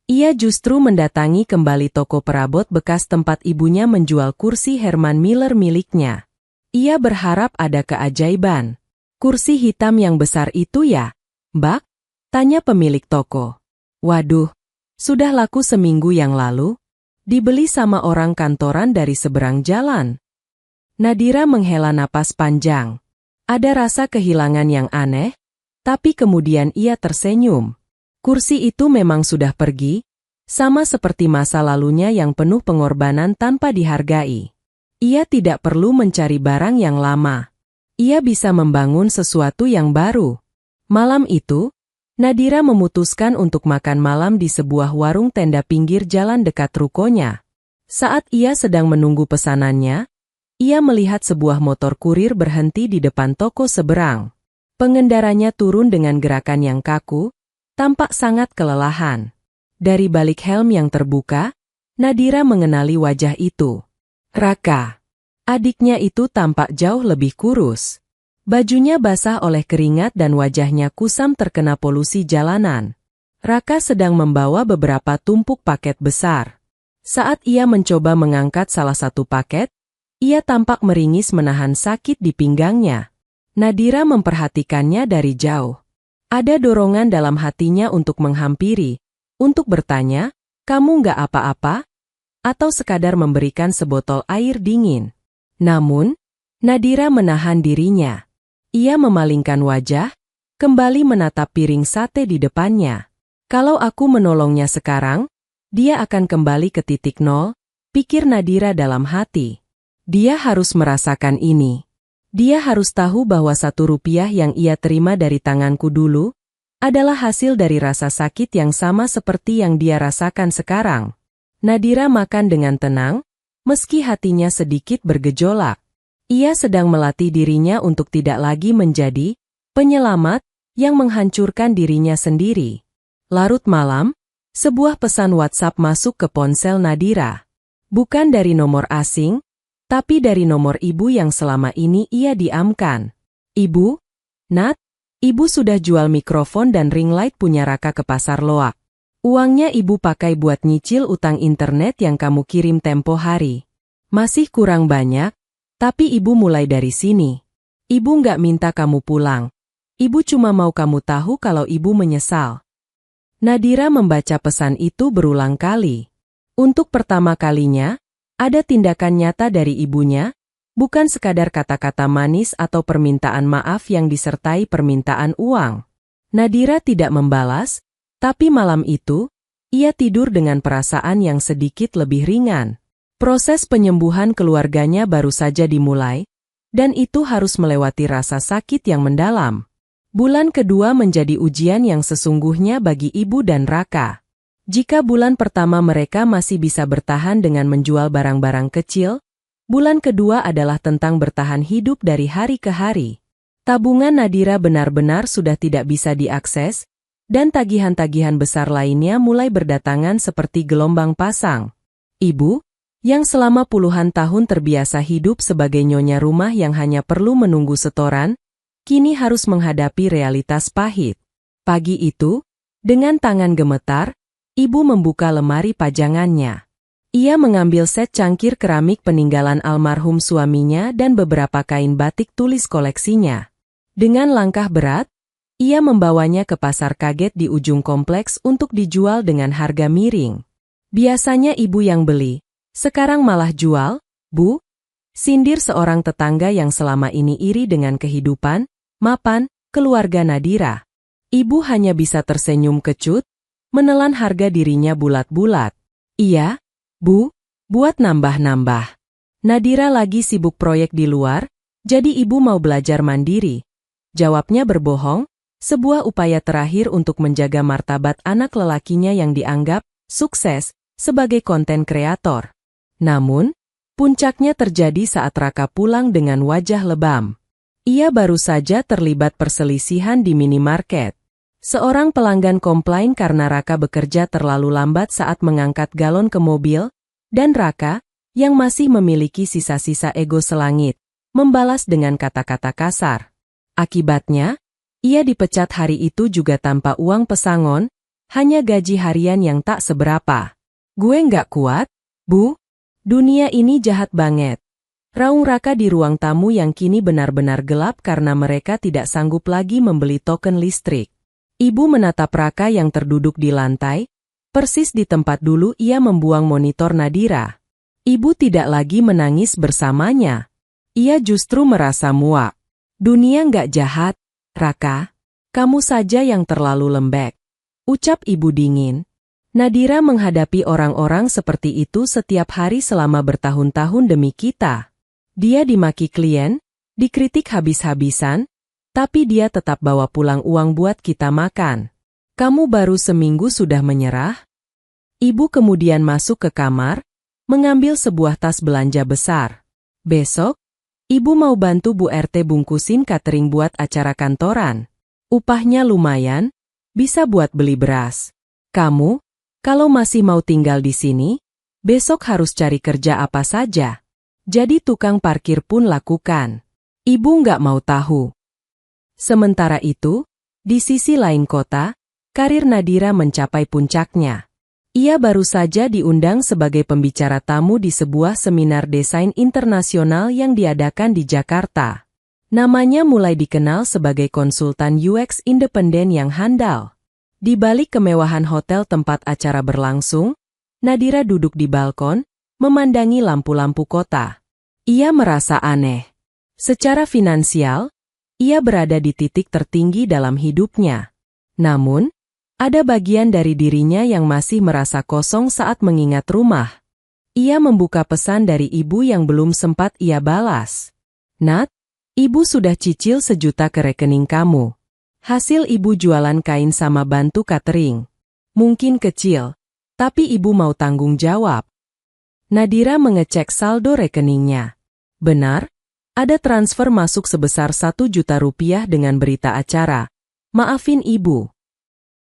Ia justru mendatangi kembali toko perabot bekas tempat ibunya menjual kursi Herman Miller miliknya. Ia berharap ada keajaiban. Kursi hitam yang besar itu ya, Mbak? Tanya pemilik toko. Waduh, sudah laku seminggu yang lalu. Dibeli sama orang kantoran dari seberang jalan. Nadira menghela napas panjang. Ada rasa kehilangan yang aneh, tapi kemudian ia tersenyum. Kursi itu memang sudah pergi, sama seperti masa lalunya yang penuh pengorbanan tanpa dihargai. Ia tidak perlu mencari barang yang lama. Ia bisa membangun sesuatu yang baru. Malam itu, Nadira memutuskan untuk makan malam di sebuah warung tenda pinggir jalan dekat rukonya. Saat ia sedang menunggu pesanannya, ia melihat sebuah motor kurir berhenti di depan toko seberang. Pengendaranya turun dengan gerakan yang kaku, tampak sangat kelelahan. Dari balik helm yang terbuka, Nadira mengenali wajah itu. Raka. Adiknya itu tampak jauh lebih kurus. Bajunya basah oleh keringat dan wajahnya kusam terkena polusi jalanan. Raka sedang membawa beberapa tumpuk paket besar. Saat ia mencoba mengangkat salah satu paket, ia tampak meringis menahan sakit di pinggangnya. Nadira memperhatikannya dari jauh. Ada dorongan dalam hatinya untuk menghampiri, untuk bertanya, "Kamu nggak apa-apa?" atau sekadar memberikan sebotol air dingin. Namun, Nadira menahan dirinya. Ia memalingkan wajah, kembali menatap piring sate di depannya. Kalau aku menolongnya sekarang, dia akan kembali ke titik nol, pikir Nadira dalam hati. Dia harus merasakan ini. Dia harus tahu bahwa 1 rupiah yang ia terima dari tanganku dulu, adalah hasil dari rasa sakit yang sama seperti yang dia rasakan sekarang. Nadira makan dengan tenang, meski hatinya sedikit bergejolak. Ia sedang melatih dirinya untuk tidak lagi menjadi penyelamat yang menghancurkan dirinya sendiri. Larut malam, sebuah pesan WhatsApp masuk ke ponsel Nadira. Bukan dari nomor asing, tapi dari nomor ibu yang selama ini ia diamkan. Ibu? Nat? Ibu sudah jual mikrofon dan ring light punya Raka ke pasar loak. Uangnya ibu pakai buat nyicil utang internet yang kamu kirim tempo hari. Masih kurang banyak, tapi ibu mulai dari sini. Ibu nggak minta kamu pulang. Ibu cuma mau kamu tahu kalau ibu menyesal. Nadira membaca pesan itu berulang kali. Untuk pertama kalinya, ada tindakan nyata dari ibunya, bukan sekadar kata-kata manis atau permintaan maaf yang disertai permintaan uang. Nadira tidak membalas, tapi malam itu, ia tidur dengan perasaan yang sedikit lebih ringan. Proses penyembuhan keluarganya baru saja dimulai, dan itu harus melewati rasa sakit yang mendalam. Bulan kedua menjadi ujian yang sesungguhnya bagi ibu dan Raka. Jika bulan pertama mereka masih bisa bertahan dengan menjual barang-barang kecil, bulan kedua adalah tentang bertahan hidup dari hari ke hari. Tabungan Nadira benar-benar sudah tidak bisa diakses, dan tagihan-tagihan besar lainnya mulai berdatangan seperti gelombang pasang. Ibu, yang selama puluhan tahun terbiasa hidup sebagai nyonya rumah yang hanya perlu menunggu setoran, kini harus menghadapi realitas pahit. Pagi itu, dengan tangan gemetar, ibu membuka lemari pajangannya. Ia mengambil set cangkir keramik peninggalan almarhum suaminya dan beberapa kain batik tulis koleksinya. Dengan langkah berat, ia membawanya ke pasar kaget di ujung kompleks untuk dijual dengan harga miring. Biasanya ibu yang beli, sekarang malah jual, Bu? Sindir seorang tetangga yang selama ini iri dengan kehidupan, mapan, keluarga Nadira. Ibu hanya bisa tersenyum kecut, menelan harga dirinya bulat-bulat. Iya, Bu, Buat nambah-nambah. Nadira lagi sibuk proyek di luar, jadi ibu mau belajar mandiri. Jawabnya berbohong, sebuah upaya terakhir untuk menjaga martabat anak lelakinya yang dianggap sukses sebagai konten kreator. Namun, puncaknya terjadi saat Raka pulang dengan wajah lebam. Ia baru saja terlibat perselisihan di minimarket. Seorang pelanggan komplain karena Raka bekerja terlalu lambat saat mengangkat galon ke mobil, dan Raka, yang masih memiliki sisa-sisa ego selangit, membalas dengan kata-kata kasar. Akibatnya, ia dipecat hari itu juga tanpa uang pesangon, hanya gaji harian yang tak seberapa. Gue nggak kuat, Bu. Dunia ini jahat banget. Raung Raka di ruang tamu yang kini benar-benar gelap karena mereka tidak sanggup lagi membeli token listrik. Ibu menatap Raka yang terduduk di lantai, persis di tempat dulu ia membuang monitor Nadira. Ibu tidak lagi menangis bersamanya. Ia justru merasa muak. Dunia nggak jahat, Raka. Kamu saja yang terlalu lembek. Ucap ibu dingin. Nadira menghadapi orang-orang seperti itu setiap hari selama bertahun-tahun demi kita. Dia dimaki klien, dikritik habis-habisan, tapi dia tetap bawa pulang uang buat kita makan. Kamu baru seminggu sudah menyerah? Ibu kemudian masuk ke kamar, mengambil sebuah tas belanja besar. Besok, ibu mau bantu Bu RT bungkusin catering buat acara kantoran. Upahnya lumayan, bisa buat beli beras. Kamu, kalau masih mau tinggal di sini, besok harus cari kerja apa saja. Jadi tukang parkir pun lakukan. Ibu nggak mau tahu. Sementara itu, di sisi lain kota, karir Nadira mencapai puncaknya. Ia baru saja diundang sebagai pembicara tamu di sebuah seminar desain internasional yang diadakan di Jakarta. Namanya mulai dikenal sebagai konsultan UX independen yang handal. Di balik kemewahan hotel tempat acara berlangsung, Nadira duduk di balkon, memandangi lampu-lampu kota. Ia merasa aneh. Secara finansial, ia berada di titik tertinggi dalam hidupnya. Namun, ada bagian dari dirinya yang masih merasa kosong saat mengingat rumah. Ia membuka pesan dari ibu yang belum sempat ia balas. Nat, ibu sudah cicil 1 juta ke rekening kamu. Hasil ibu jualan kain sama bantu catering. Mungkin kecil, tapi ibu mau tanggung jawab. Nadira mengecek saldo rekeningnya. Benar, ada transfer masuk sebesar 1 juta rupiah dengan berita acara. Maafin ibu.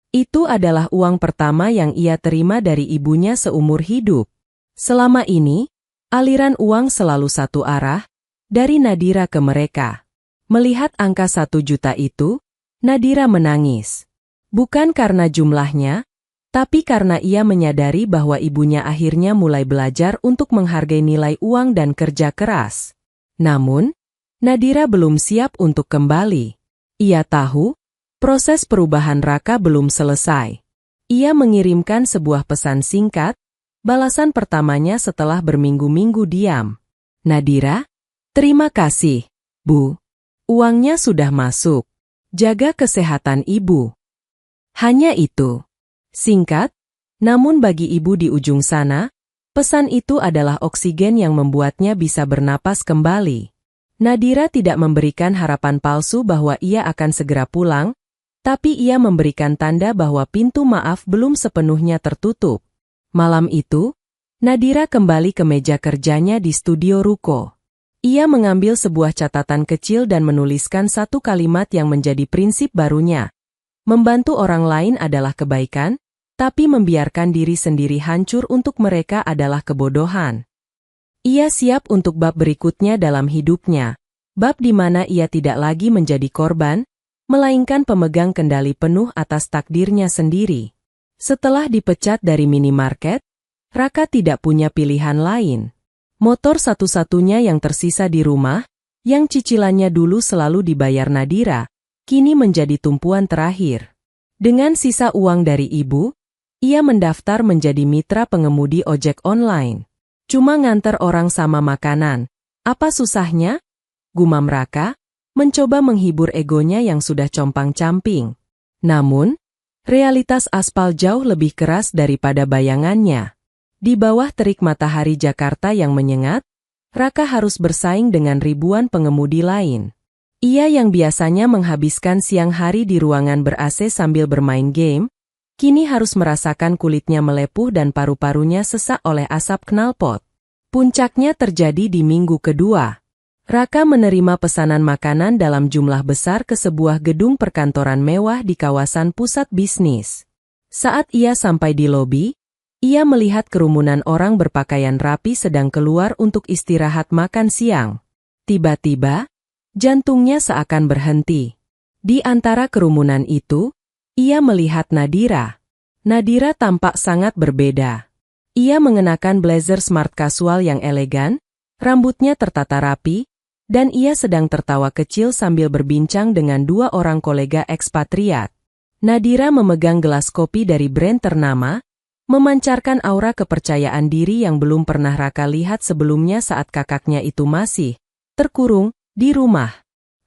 Itu adalah uang pertama yang ia terima dari ibunya seumur hidup. Selama ini, aliran uang selalu satu arah, dari Nadira ke mereka. Melihat angka 1 juta itu, Nadira menangis. Bukan karena jumlahnya, tapi karena ia menyadari bahwa ibunya akhirnya mulai belajar untuk menghargai nilai uang dan kerja keras. Namun, Nadira belum siap untuk kembali. Ia tahu, proses perubahan Raka belum selesai. Ia mengirimkan sebuah pesan singkat, balasan pertamanya setelah berminggu-minggu diam. Nadira, terima kasih, Bu. Uangnya sudah masuk. Jaga kesehatan ibu. Hanya itu. Singkat, namun bagi ibu di ujung sana, pesan itu adalah oksigen yang membuatnya bisa bernapas kembali. Nadira tidak memberikan harapan palsu bahwa ia akan segera pulang, tapi ia memberikan tanda bahwa pintu maaf belum sepenuhnya tertutup. Malam itu, Nadira kembali ke meja kerjanya di studio Ruko. Ia mengambil sebuah catatan kecil dan menuliskan satu kalimat yang menjadi prinsip barunya. Membantu orang lain adalah kebaikan, tapi membiarkan diri sendiri hancur untuk mereka adalah kebodohan. Ia siap untuk bab berikutnya dalam hidupnya, bab di mana ia tidak lagi menjadi korban, melainkan pemegang kendali penuh atas takdirnya sendiri. Setelah dipecat dari minimarket, Raka tidak punya pilihan lain. Motor satu-satunya yang tersisa di rumah, yang cicilannya dulu selalu dibayar Nadira, kini menjadi tumpuan terakhir. Dengan sisa uang dari ibu, ia mendaftar menjadi mitra pengemudi ojek online. Cuma nganter orang sama makanan. Apa susahnya? Gumam Raka, mencoba menghibur egonya yang sudah compang-camping. Namun, realitas aspal jauh lebih keras daripada bayangannya. Di bawah terik matahari Jakarta yang menyengat, Raka harus bersaing dengan ribuan pengemudi lain. Ia yang biasanya menghabiskan siang hari di ruangan ber-AC sambil bermain game, kini harus merasakan kulitnya melepuh dan paru-parunya sesak oleh asap knalpot. Puncaknya terjadi di minggu kedua. Raka menerima pesanan makanan dalam jumlah besar ke sebuah gedung perkantoran mewah di kawasan pusat bisnis. Saat ia sampai di lobi, ia melihat kerumunan orang berpakaian rapi sedang keluar untuk istirahat makan siang. Tiba-tiba, jantungnya seakan berhenti. Di antara kerumunan itu, ia melihat Nadira. Nadira tampak sangat berbeda. Ia mengenakan blazer smart casual yang elegan, rambutnya tertata rapi, dan ia sedang tertawa kecil sambil berbincang dengan dua orang kolega ekspatriat. Nadira memegang gelas kopi dari brand ternama, memancarkan aura kepercayaan diri yang belum pernah Raka lihat sebelumnya saat kakaknya itu masih terkurung di rumah.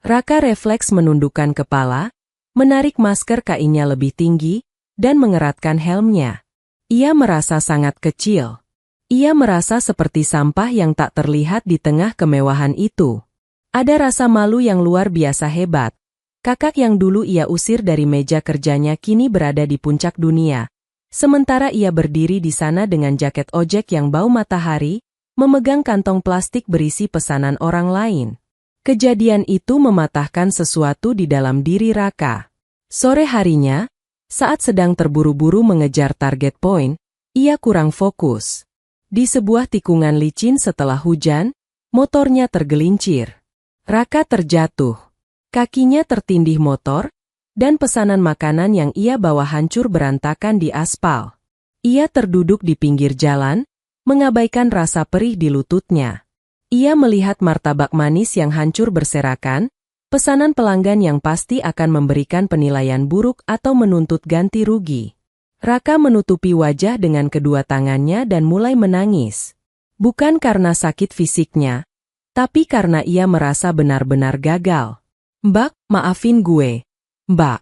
Raka refleks menundukkan kepala, menarik masker kainnya lebih tinggi, dan mengeratkan helmnya. Ia merasa sangat kecil. Ia merasa seperti sampah yang tak terlihat di tengah kemewahan itu. Ada rasa malu yang luar biasa hebat. Kakak yang dulu ia usir dari meja kerjanya kini berada di puncak dunia. Sementara ia berdiri di sana dengan jaket ojek yang bau matahari, memegang kantong plastik berisi pesanan orang lain. Kejadian itu mematahkan sesuatu di dalam diri Raka. Sore harinya, saat sedang terburu-buru mengejar target point, ia kurang fokus. Di sebuah tikungan licin setelah hujan, motornya tergelincir. Raka terjatuh. Kakinya tertindih motor, dan pesanan makanan yang ia bawa hancur berantakan di aspal. Ia terduduk di pinggir jalan, mengabaikan rasa perih di lututnya. Ia melihat martabak manis yang hancur berserakan, pesanan pelanggan yang pasti akan memberikan penilaian buruk atau menuntut ganti rugi. Raka menutupi wajah dengan kedua tangannya dan mulai menangis. Bukan karena sakit fisiknya, tapi karena ia merasa benar-benar gagal. "Mbak, maafin gue. Mbak."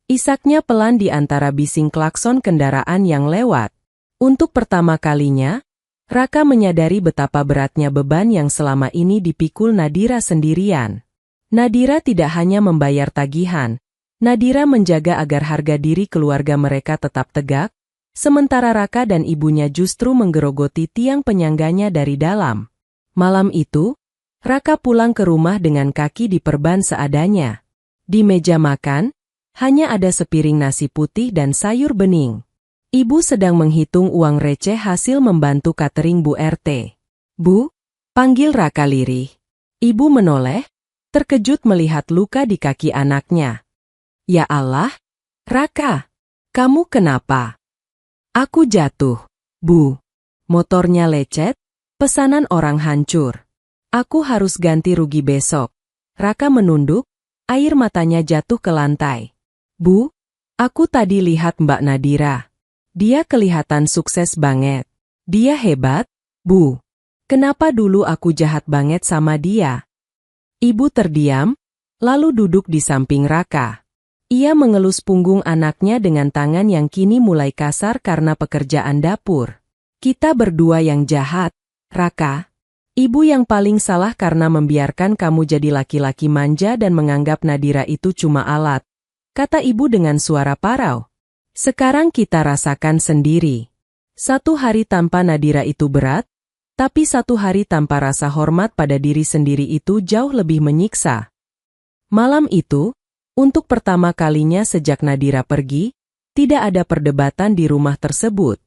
Isaknya pelan di antara bising klakson kendaraan yang lewat. Untuk pertama kalinya, Raka menyadari betapa beratnya beban yang selama ini dipikul Nadira sendirian. Nadira tidak hanya membayar tagihan, Nadira menjaga agar harga diri keluarga mereka tetap tegak, sementara Raka dan ibunya justru menggerogoti tiang penyangganya dari dalam. Malam itu, Raka pulang ke rumah dengan kaki diperban seadanya. Di meja makan, hanya ada sepiring nasi putih dan sayur bening. Ibu sedang menghitung uang receh hasil membantu catering Bu RT. "Bu," panggil Raka lirih. Ibu menoleh, terkejut melihat luka di kaki anaknya. "Ya Allah, Raka, kamu kenapa?" "Aku jatuh, Bu. Motornya lecet, pesanan orang hancur. Aku harus ganti rugi besok." Raka menunduk, air matanya jatuh ke lantai. "Bu, aku tadi lihat Mbak Nadira. Dia kelihatan sukses banget. Dia hebat, Bu. Kenapa dulu aku jahat banget sama dia?" Ibu terdiam, lalu duduk di samping Raka. Ia mengelus punggung anaknya dengan tangan yang kini mulai kasar karena pekerjaan dapur. "Kita berdua yang jahat, Raka. Ibu yang paling salah karena membiarkan kamu jadi laki-laki manja dan menganggap Nadira itu cuma alat," kata ibu dengan suara parau. "Sekarang kita rasakan sendiri. Satu hari tanpa Nadira itu berat, tapi satu hari tanpa rasa hormat pada diri sendiri itu jauh lebih menyiksa." Malam itu, untuk pertama kalinya sejak Nadira pergi, tidak ada perdebatan di rumah tersebut.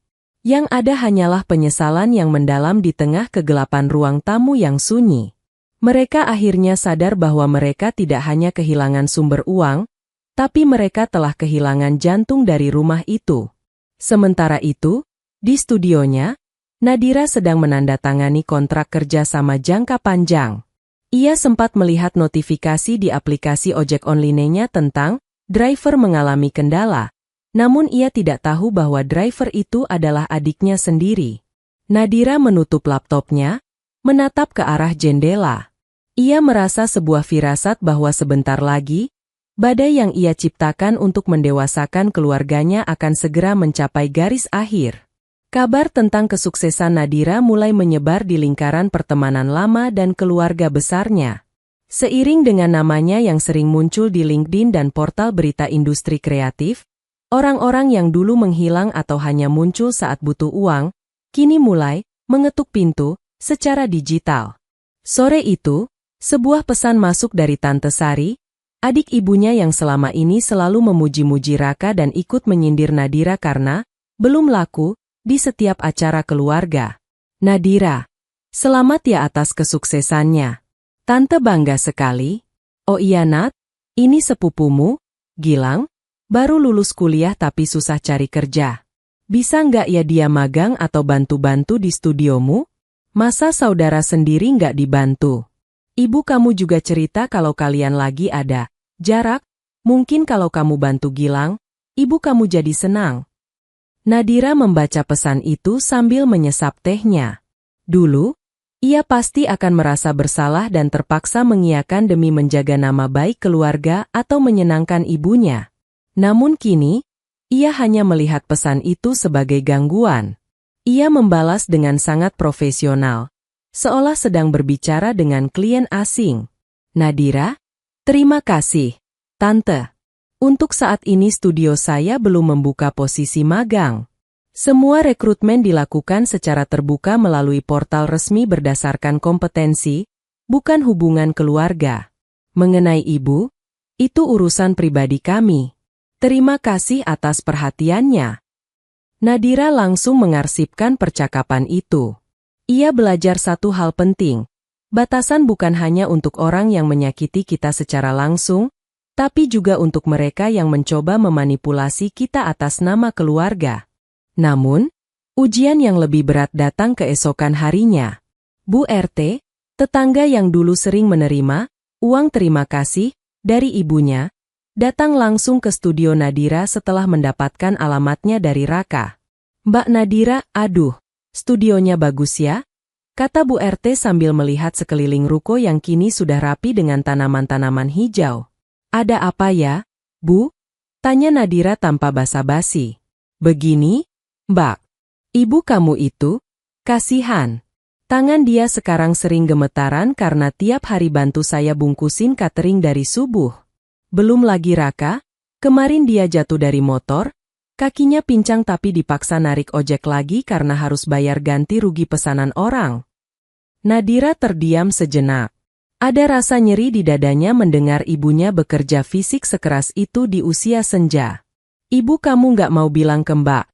Yang ada hanyalah penyesalan yang mendalam di tengah kegelapan ruang tamu yang sunyi. Mereka akhirnya sadar bahwa mereka tidak hanya kehilangan sumber uang, tapi mereka telah kehilangan jantung dari rumah itu. Sementara itu, di studionya, Nadira sedang menandatangani kontrak kerja sama jangka panjang. Ia sempat melihat notifikasi di aplikasi ojek online-nya tentang driver mengalami kendala, namun ia tidak tahu bahwa driver itu adalah adiknya sendiri. Nadira menutup laptopnya, menatap ke arah jendela. Ia merasa sebuah firasat bahwa sebentar lagi, badai yang ia ciptakan untuk mendewasakan keluarganya akan segera mencapai garis akhir. Kabar tentang kesuksesan Nadira mulai menyebar di lingkaran pertemanan lama dan keluarga besarnya. Seiring dengan namanya yang sering muncul di LinkedIn dan portal berita industri kreatif, orang-orang yang dulu menghilang atau hanya muncul saat butuh uang, kini mulai mengetuk pintu secara digital. Sore itu, sebuah pesan masuk dari Tante Sari, adik ibunya yang selama ini selalu memuji-muji Raka dan ikut menyindir Nadira karena belum laku di setiap acara keluarga. Nadira, selamat ya atas kesuksesannya. Tante bangga sekali. Oh iya Nat, ini sepupumu, Gilang, baru lulus kuliah tapi susah cari kerja. Bisa nggak ya dia magang atau bantu-bantu di studiomu? Masa saudara sendiri nggak dibantu? Ibu kamu juga cerita kalau kalian lagi ada jarak, mungkin kalau kamu bantu Gilang, ibu kamu jadi senang. Nadira membaca pesan itu sambil menyesap tehnya. Dulu, ia pasti akan merasa bersalah dan terpaksa mengiyakan demi menjaga nama baik keluarga atau menyenangkan ibunya. Namun kini, ia hanya melihat pesan itu sebagai gangguan. Ia membalas dengan sangat profesional, seolah sedang berbicara dengan klien asing. Nadira, terima kasih, Tante. Untuk saat ini studio saya belum membuka posisi magang. Semua rekrutmen dilakukan secara terbuka melalui portal resmi berdasarkan kompetensi, bukan hubungan keluarga. Mengenai ibu, itu urusan pribadi kami. Terima kasih atas perhatiannya. Nadira langsung mengarsipkan percakapan itu. Ia belajar satu hal penting. Batasan bukan hanya untuk orang yang menyakiti kita secara langsung, tapi juga untuk mereka yang mencoba memanipulasi kita atas nama keluarga. Namun, ujian yang lebih berat datang keesokan harinya. Bu RT, tetangga yang dulu sering menerima uang terima kasih dari ibunya, datang langsung ke studio Nadira setelah mendapatkan alamatnya dari Raka. Mbak Nadira, aduh, studionya bagus ya? Kata Bu RT sambil melihat sekeliling ruko yang kini sudah rapi dengan tanaman-tanaman hijau. Ada apa ya, Bu? Tanya Nadira tanpa basa-basi. Begini, Mbak. Ibu kamu itu, kasihan. Tangan dia sekarang sering gemetaran karena tiap hari bantu saya bungkusin catering dari subuh. Belum lagi Raka, kemarin dia jatuh dari motor, kakinya pincang tapi dipaksa narik ojek lagi karena harus bayar ganti rugi pesanan orang. Nadira terdiam sejenak. Ada rasa nyeri di dadanya mendengar ibunya bekerja fisik sekeras itu di usia senja. Ibu kamu nggak mau bilang ke Mbak,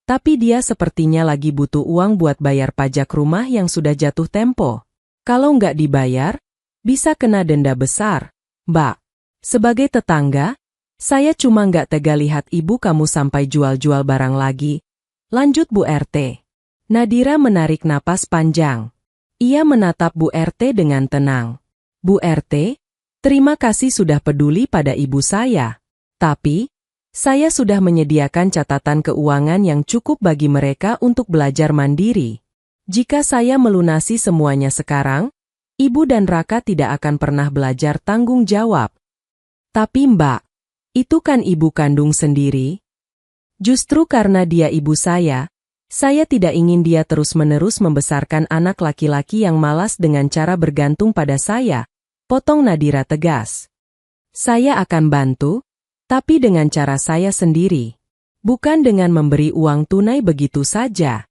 tapi dia sepertinya lagi butuh uang buat bayar pajak rumah yang sudah jatuh tempo. Kalau nggak dibayar, bisa kena denda besar. Mbak, sebagai tetangga, saya cuma nggak tega lihat ibu kamu sampai jual-jual barang lagi. Lanjut Bu RT. Nadira menarik napas panjang. Ia menatap Bu RT dengan tenang. Bu RT, terima kasih sudah peduli pada ibu saya. Tapi, saya sudah menyediakan catatan keuangan yang cukup bagi mereka untuk belajar mandiri. Jika saya melunasi semuanya sekarang, ibu dan Raka tidak akan pernah belajar tanggung jawab. Tapi Mbak, itu kan ibu kandung sendiri. Justru karena dia ibu saya tidak ingin dia terus-menerus membesarkan anak laki-laki yang malas dengan cara bergantung pada saya. Potong Nadira tegas. Saya akan bantu, tapi dengan cara saya sendiri. Bukan dengan memberi uang tunai begitu saja.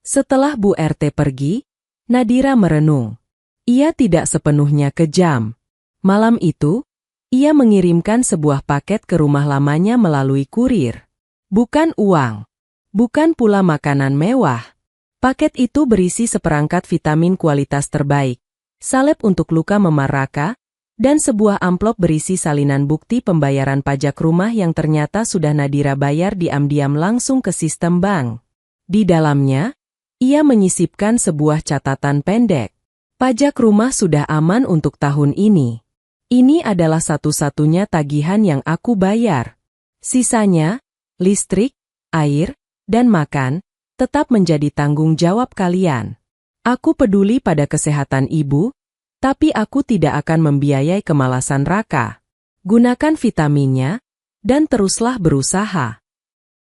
Setelah Bu RT pergi, Nadira merenung. Ia tidak sepenuhnya kejam. Malam itu, ia mengirimkan sebuah paket ke rumah lamanya melalui kurir. Bukan uang. Bukan pula makanan mewah. Paket itu berisi seperangkat vitamin kualitas terbaik, salep untuk luka memar Raka, dan sebuah amplop berisi salinan bukti pembayaran pajak rumah yang ternyata sudah Nadira bayar diam-diam langsung ke sistem bank. Di dalamnya, ia menyisipkan sebuah catatan pendek. Pajak rumah sudah aman untuk tahun ini. Ini adalah satu-satunya tagihan yang aku bayar. Sisanya, listrik, air, dan makan, tetap menjadi tanggung jawab kalian. Aku peduli pada kesehatan ibu, tapi aku tidak akan membiayai kemalasan Raka. Gunakan vitaminnya, dan teruslah berusaha.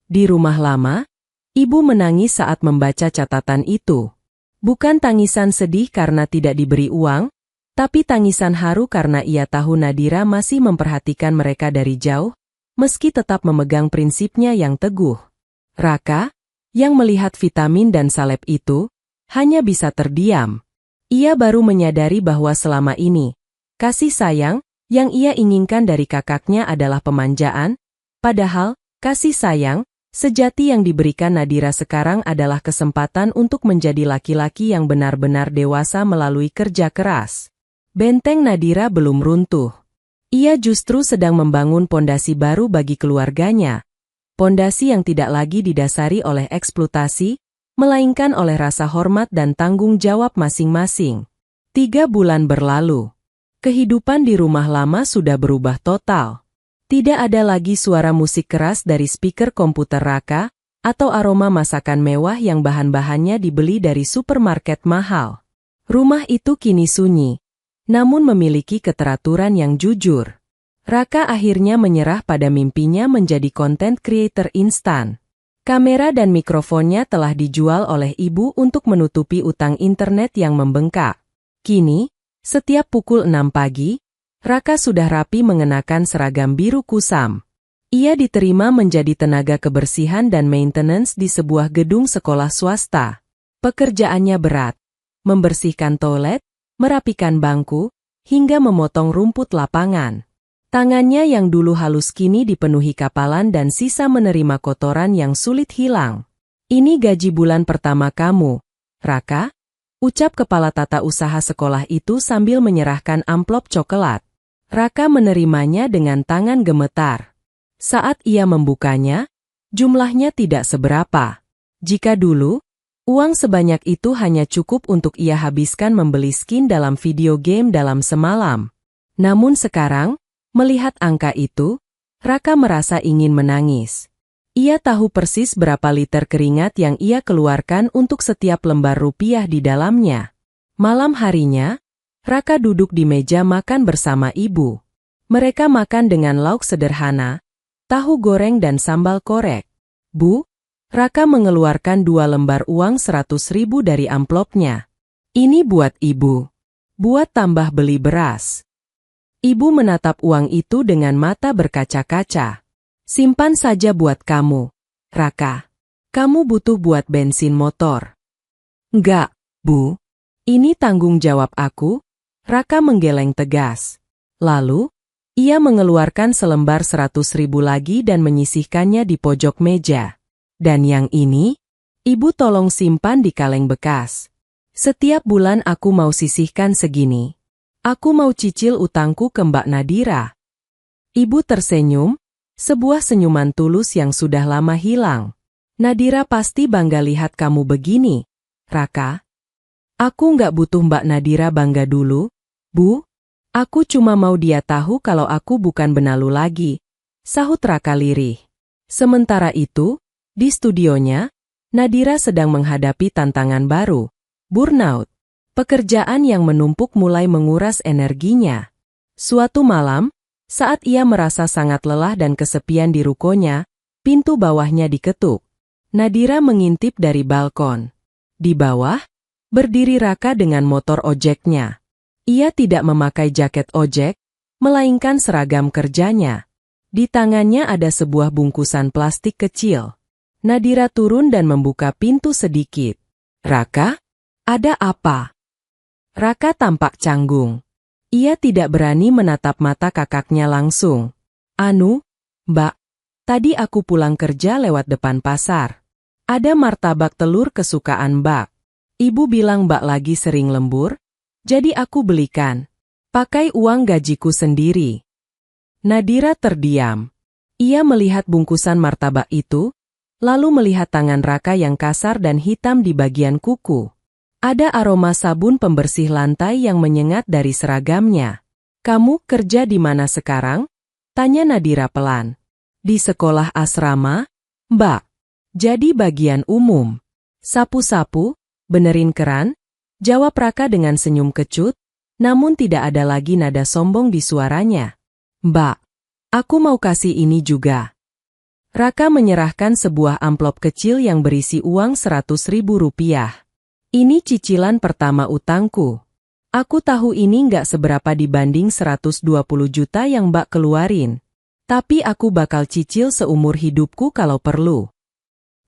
Di rumah lama, Ibu menangis saat membaca catatan itu. Bukan tangisan sedih karena tidak diberi uang, tapi tangisan haru karena ia tahu Nadira masih memperhatikan mereka dari jauh, meski tetap memegang prinsipnya yang teguh. Raka, yang melihat vitamin dan salep itu, hanya bisa terdiam. Ia baru menyadari bahwa selama ini, kasih sayang yang ia inginkan dari kakaknya adalah pemanjaan, padahal kasih sayang sejati yang diberikan Nadira sekarang adalah kesempatan untuk menjadi laki-laki yang benar-benar dewasa melalui kerja keras. Benteng Nadira belum runtuh. Ia justru sedang membangun pondasi baru bagi keluarganya. Pondasi yang tidak lagi didasari oleh eksploitasi, melainkan oleh rasa hormat dan tanggung jawab masing-masing. 3 bulan berlalu. Kehidupan di rumah lama sudah berubah total. Tidak ada lagi suara musik keras dari speaker komputer Raka, atau aroma masakan mewah yang bahan-bahannya dibeli dari supermarket mahal. Rumah itu kini sunyi, namun memiliki keteraturan yang jujur. Raka akhirnya menyerah pada mimpinya menjadi content creator instan. Kamera dan mikrofonnya telah dijual oleh ibu untuk menutupi utang internet yang membengkak. Kini, setiap pukul 6 pagi, Raka sudah rapi mengenakan seragam biru kusam. Ia diterima menjadi tenaga kebersihan dan maintenance di sebuah gedung sekolah swasta. Pekerjaannya berat, membersihkan toilet, merapikan bangku, hingga memotong rumput lapangan. Tangannya yang dulu halus kini dipenuhi kapalan dan sisa menerima kotoran yang sulit hilang. "Ini gaji bulan pertama kamu, Raka," ucap kepala tata usaha sekolah itu sambil menyerahkan amplop coklat. Raka menerimanya dengan tangan gemetar. Saat ia membukanya, jumlahnya tidak seberapa. Jika dulu, uang sebanyak itu hanya cukup untuk ia habiskan membeli skin dalam video game dalam semalam. Namun sekarang, melihat angka itu, Raka merasa ingin menangis. Ia tahu persis berapa liter keringat yang ia keluarkan untuk setiap lembar rupiah di dalamnya. Malam harinya, Raka duduk di meja makan bersama ibu. Mereka makan dengan lauk sederhana, tahu goreng dan sambal korek. "Bu," Raka mengeluarkan 2 lembar uang 100.000 dari amplopnya. "Ini buat ibu. Buat tambah beli beras." Ibu menatap uang itu dengan mata berkaca-kaca. "Simpan saja buat kamu, Raka. Kamu butuh buat bensin motor." "Enggak, Bu. Ini tanggung jawab aku," Raka menggeleng tegas. Lalu, ia mengeluarkan selembar 100.000 lagi dan menyisihkannya di pojok meja. "Dan yang ini, Ibu tolong simpan di kaleng bekas. Setiap bulan aku mau sisihkan segini. Aku mau cicil utangku ke Mbak Nadira." Ibu tersenyum, sebuah senyuman tulus yang sudah lama hilang. "Nadira pasti bangga lihat kamu begini, Raka." "Aku nggak butuh Mbak Nadira bangga dulu, Bu. Aku cuma mau dia tahu kalau aku bukan benalu lagi," sahut Raka lirih. Sementara itu, di studionya, Nadira sedang menghadapi tantangan baru, burnout. Pekerjaan yang menumpuk mulai menguras energinya. Suatu malam, saat ia merasa sangat lelah dan kesepian di rukonya, pintu bawahnya diketuk. Nadira mengintip dari balkon. Di bawah, berdiri Raka dengan motor ojeknya. Ia tidak memakai jaket ojek, melainkan seragam kerjanya. Di tangannya ada sebuah bungkusan plastik kecil. Nadira turun dan membuka pintu sedikit. "Raka? Ada apa?" Raka tampak canggung. Ia tidak berani menatap mata kakaknya langsung. "Anu, Mbak, tadi aku pulang kerja lewat depan pasar. Ada martabak telur kesukaan Mbak. Ibu bilang Mbak lagi sering lembur, jadi aku belikan. Pakai uang gajiku sendiri." Nadira terdiam. Ia melihat bungkusan martabak itu, lalu melihat tangan Raka yang kasar dan hitam di bagian kuku. Ada aroma sabun pembersih lantai yang menyengat dari seragamnya. "Kamu kerja di mana sekarang?" tanya Nadira pelan. "Di sekolah asrama, Mbak. Jadi bagian umum. Sapu-sapu, benerin keran," jawab Raka dengan senyum kecut, namun tidak ada lagi nada sombong di suaranya. "Mbak, aku mau kasih ini juga." Raka menyerahkan sebuah amplop kecil yang berisi uang 100.000 rupiah. Ini cicilan pertama utangku. Aku tahu ini nggak seberapa dibanding 120 juta yang Mbak keluarin. Tapi aku bakal cicil seumur hidupku kalau perlu.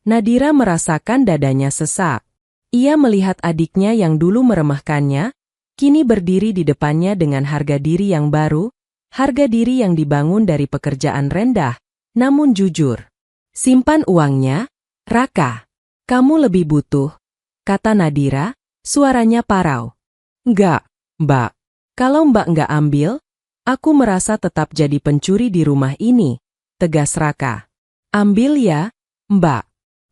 Nadira merasakan dadanya sesak. Ia melihat adiknya yang dulu meremehkannya, kini berdiri di depannya dengan harga diri yang baru, harga diri yang dibangun dari pekerjaan rendah, namun jujur. Simpan uangnya, Raka. Kamu lebih butuh, kata Nadira, suaranya parau. Enggak, Mbak. Kalau Mbak nggak ambil, aku merasa tetap jadi pencuri di rumah ini, tegas Raka. Ambil ya, Mbak.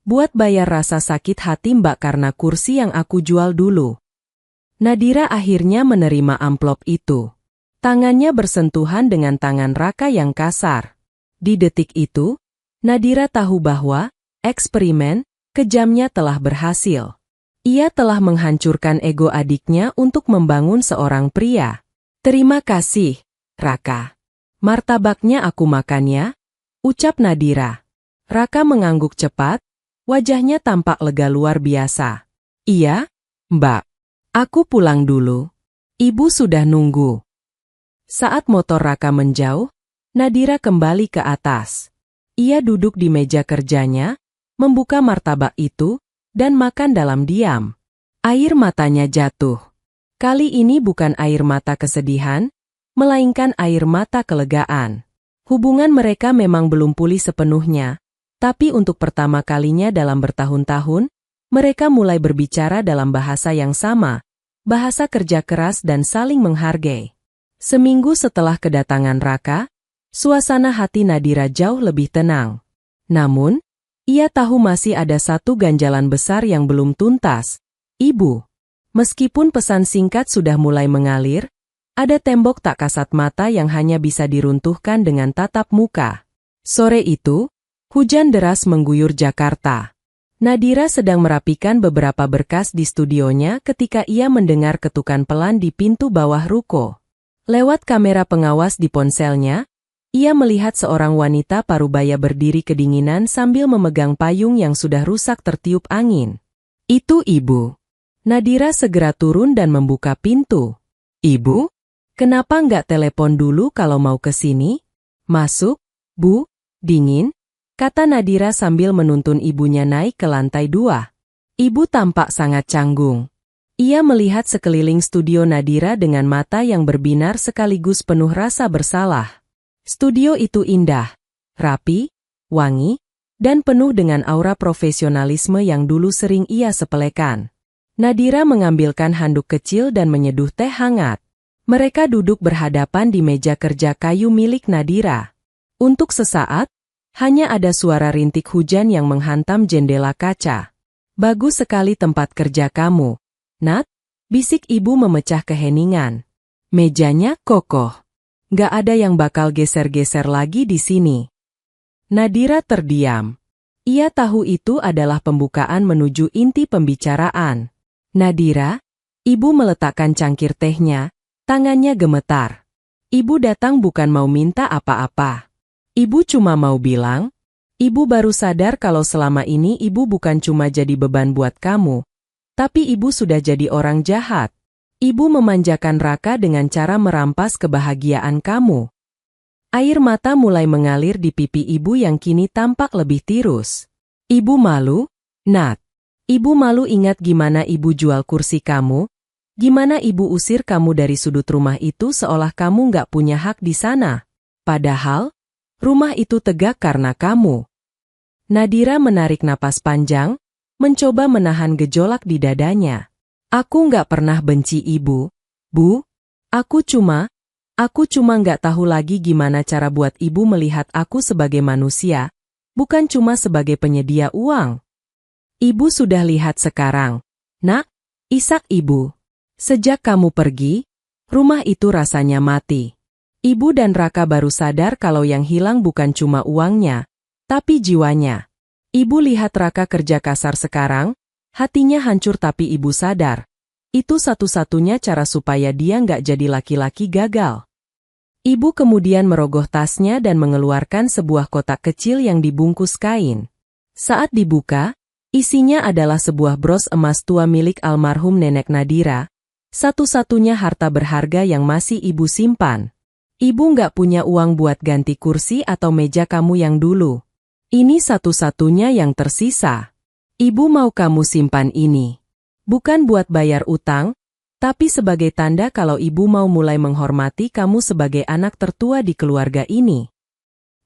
Buat bayar rasa sakit hati Mbak karena kursi yang aku jual dulu. Nadira akhirnya menerima amplop itu. Tangannya bersentuhan dengan tangan Raka yang kasar. Di detik itu, Nadira tahu bahwa eksperimen kejamnya telah berhasil. Ia telah menghancurkan ego adiknya untuk membangun seorang pria. Terima kasih, Raka. Martabaknya aku makan ya, ucap Nadira. Raka mengangguk cepat, wajahnya tampak lega luar biasa. Iya, Mbak. Aku pulang dulu. Ibu sudah nunggu. Saat motor Raka menjauh, Nadira kembali ke atas. Ia duduk di meja kerjanya, membuka martabak itu, dan makan dalam diam. Air matanya jatuh. Kali ini bukan air mata kesedihan, melainkan air mata kelegaan. Hubungan mereka memang belum pulih sepenuhnya, tapi untuk pertama kalinya dalam bertahun-tahun, mereka mulai berbicara dalam bahasa yang sama, bahasa kerja keras dan saling menghargai. Seminggu setelah kedatangan Raka, suasana hati Nadira jauh lebih tenang. Namun, ia tahu masih ada satu ganjalan besar yang belum tuntas. Ibu. Meskipun pesan singkat sudah mulai mengalir, ada tembok tak kasat mata yang hanya bisa diruntuhkan dengan tatap muka. Sore itu, hujan deras mengguyur Jakarta. Nadira sedang merapikan beberapa berkas di studionya ketika ia mendengar ketukan pelan di pintu bawah ruko. Lewat kamera pengawas di ponselnya, ia melihat seorang wanita parubaya berdiri kedinginan sambil memegang payung yang sudah rusak tertiup angin. Itu ibu. Nadira segera turun dan membuka pintu. Ibu? Kenapa nggak telepon dulu kalau mau ke sini? Masuk, Bu. Dingin, kata Nadira sambil menuntun ibunya naik ke lantai 2. Ibu tampak sangat canggung. Ia melihat sekeliling studio Nadira dengan mata yang berbinar sekaligus penuh rasa bersalah. Studio itu indah, rapi, wangi, dan penuh dengan aura profesionalisme yang dulu sering ia sepelekan. Nadira mengambilkan handuk kecil dan menyeduh teh hangat. Mereka duduk berhadapan di meja kerja kayu milik Nadira. Untuk sesaat, hanya ada suara rintik hujan yang menghantam jendela kaca. Bagus sekali tempat kerja kamu, Nat, bisik ibu memecah keheningan. Mejanya kokoh. Gak ada yang bakal geser-geser lagi di sini. Nadira terdiam. Ia tahu itu adalah pembukaan menuju inti pembicaraan. Nadira, ibu meletakkan cangkir tehnya, tangannya gemetar. Ibu datang bukan mau minta apa-apa. Ibu cuma mau bilang, ibu baru sadar kalau selama ini ibu bukan cuma jadi beban buat kamu, tapi ibu sudah jadi orang jahat. Ibu memanjakan Raka dengan cara merampas kebahagiaan kamu. Air mata mulai mengalir di pipi ibu yang kini tampak lebih tirus. Ibu malu, Nat. Ibu malu ingat gimana ibu jual kursi kamu, gimana ibu usir kamu dari sudut rumah itu seolah kamu nggak punya hak di sana. Padahal, rumah itu tegak karena kamu. Nadira menarik napas panjang, mencoba menahan gejolak di dadanya. Aku nggak pernah benci ibu, Bu. Aku cuma nggak tahu lagi gimana cara buat ibu melihat aku sebagai manusia, bukan cuma sebagai penyedia uang. Ibu sudah lihat sekarang, Nak, isak ibu. Sejak kamu pergi, rumah itu rasanya mati. Ibu dan Raka baru sadar kalau yang hilang bukan cuma uangnya, tapi jiwanya. Ibu lihat Raka kerja kasar sekarang, hatinya hancur tapi ibu sadar. Itu satu-satunya cara supaya dia nggak jadi laki-laki gagal. Ibu kemudian merogoh tasnya dan mengeluarkan sebuah kotak kecil yang dibungkus kain. Saat dibuka, isinya adalah sebuah bros emas tua milik almarhum nenek Nadira, satu-satunya harta berharga yang masih ibu simpan. Ibu nggak punya uang buat ganti kursi atau meja kamu yang dulu. Ini satu-satunya yang tersisa. Ibu mau kamu simpan ini. Bukan buat bayar utang, tapi sebagai tanda kalau ibu mau mulai menghormati kamu sebagai anak tertua di keluarga ini.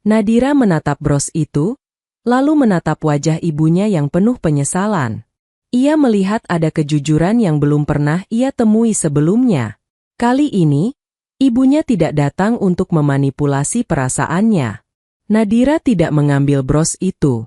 Nadira menatap bros itu, lalu menatap wajah ibunya yang penuh penyesalan. Ia melihat ada kejujuran yang belum pernah ia temui sebelumnya. Kali ini, ibunya tidak datang untuk memanipulasi perasaannya. Nadira tidak mengambil bros itu.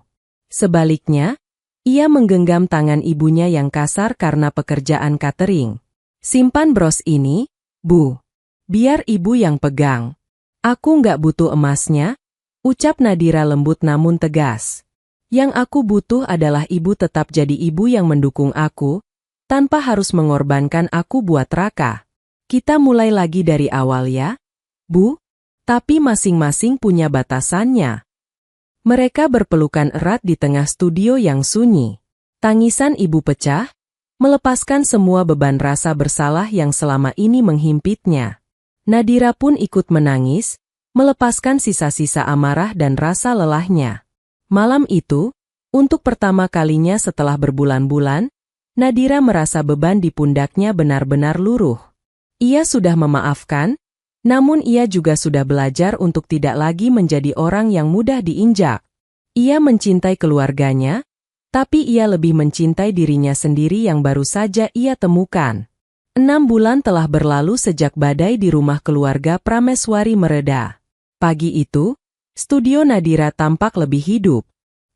Sebaliknya, ia menggenggam tangan ibunya yang kasar karena pekerjaan catering. Simpan bros ini, Bu. Biar ibu yang pegang. Aku nggak butuh emasnya, ucap Nadira lembut namun tegas. Yang aku butuh adalah ibu tetap jadi ibu yang mendukung aku, tanpa harus mengorbankan aku buat Raka. Kita mulai lagi dari awal ya, Bu. Tapi masing-masing punya batasannya. Mereka berpelukan erat di tengah studio yang sunyi. Tangisan ibu pecah, melepaskan semua beban rasa bersalah yang selama ini menghimpitnya. Nadira pun ikut menangis, melepaskan sisa-sisa amarah dan rasa lelahnya. Malam itu, untuk pertama kalinya setelah berbulan-bulan, Nadira merasa beban di pundaknya benar-benar luruh. Ia sudah memaafkan, namun ia juga sudah belajar untuk tidak lagi menjadi orang yang mudah diinjak. Ia mencintai keluarganya, tapi ia lebih mencintai dirinya sendiri yang baru saja ia temukan. 6 bulan telah berlalu sejak badai di rumah keluarga Prameswari mereda. Pagi itu, studio Nadira tampak lebih hidup.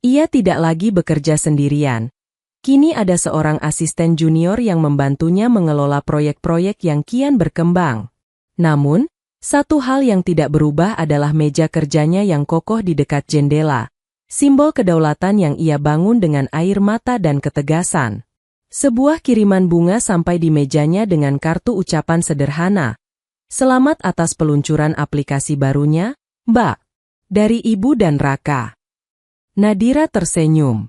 Ia tidak lagi bekerja sendirian. Kini ada seorang asisten junior yang membantunya mengelola proyek-proyek yang kian berkembang. Namun, satu hal yang tidak berubah adalah meja kerjanya yang kokoh di dekat jendela. Simbol kedaulatan yang ia bangun dengan air mata dan ketegasan. Sebuah kiriman bunga sampai di mejanya dengan kartu ucapan sederhana. Selamat atas peluncuran aplikasi barunya, Mbak. Dari Ibu dan Raka. Nadira tersenyum.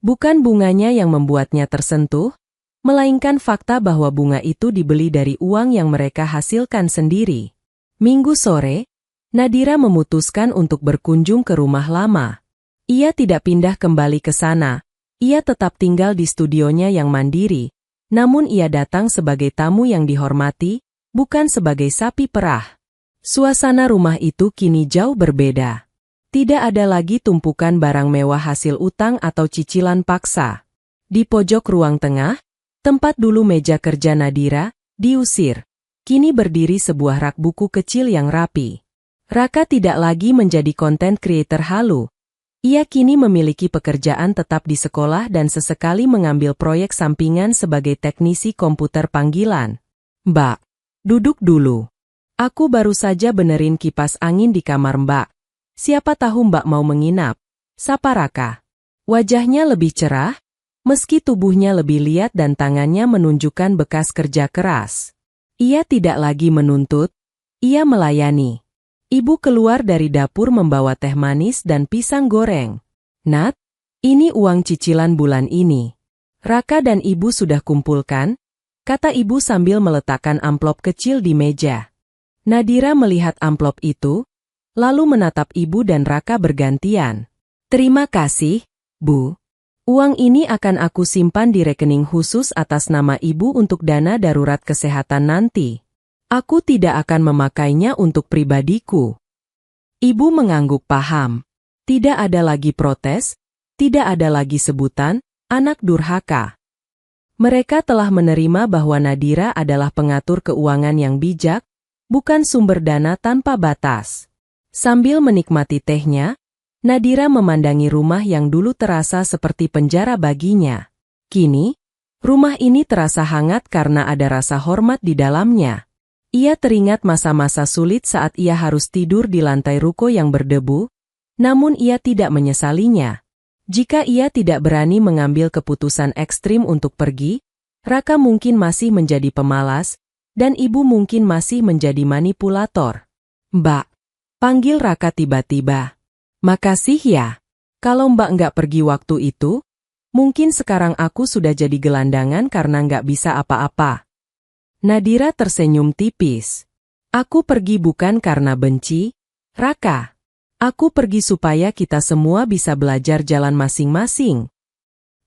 Bukan bunganya yang membuatnya tersentuh, melainkan fakta bahwa bunga itu dibeli dari uang yang mereka hasilkan sendiri. Minggu sore, Nadira memutuskan untuk berkunjung ke rumah lama. Ia tidak pindah kembali ke sana, ia tetap tinggal di studionya yang mandiri, namun ia datang sebagai tamu yang dihormati, bukan sebagai sapi perah. Suasana rumah itu kini jauh berbeda. Tidak ada lagi tumpukan barang mewah hasil utang atau cicilan paksa. Di pojok ruang tengah, tempat dulu meja kerja Nadira, diusir. Kini berdiri sebuah rak buku kecil yang rapi. Raka tidak lagi menjadi konten creator halu. Ia kini memiliki pekerjaan tetap di sekolah dan sesekali mengambil proyek sampingan sebagai teknisi komputer panggilan. Mbak, duduk dulu. Aku baru saja benerin kipas angin di kamar Mbak. Siapa tahu Mbak mau menginap. Sapa Raka. Wajahnya lebih cerah, meski tubuhnya lebih liat dan tangannya menunjukkan bekas kerja keras. Ia tidak lagi menuntut, ia melayani. Ibu keluar dari dapur membawa teh manis dan pisang goreng. Nat, ini uang cicilan bulan ini. Raka dan ibu sudah kumpulkan, kata ibu sambil meletakkan amplop kecil di meja. Nadira melihat amplop itu, lalu menatap ibu dan Raka bergantian. Terima kasih, Bu. Uang ini akan aku simpan di rekening khusus atas nama ibu untuk dana darurat kesehatan nanti. Aku tidak akan memakainya untuk pribadiku. Ibu mengangguk paham. Tidak ada lagi protes, tidak ada lagi sebutan, anak durhaka. Mereka telah menerima bahwa Nadira adalah pengatur keuangan yang bijak, bukan sumber dana tanpa batas. Sambil menikmati tehnya, Nadira memandangi rumah yang dulu terasa seperti penjara baginya. Kini, rumah ini terasa hangat karena ada rasa hormat di dalamnya. Ia teringat masa-masa sulit saat ia harus tidur di lantai ruko yang berdebu, namun ia tidak menyesalinya. Jika ia tidak berani mengambil keputusan ekstrim untuk pergi, Raka mungkin masih menjadi pemalas, dan ibu mungkin masih menjadi manipulator. Mbak, panggil Raka tiba-tiba. Makasih ya. Kalau Mbak nggak pergi waktu itu, mungkin sekarang aku sudah jadi gelandangan karena nggak bisa apa-apa. Nadira tersenyum tipis. Aku pergi bukan karena benci, Raka. Aku pergi supaya kita semua bisa belajar jalan masing-masing.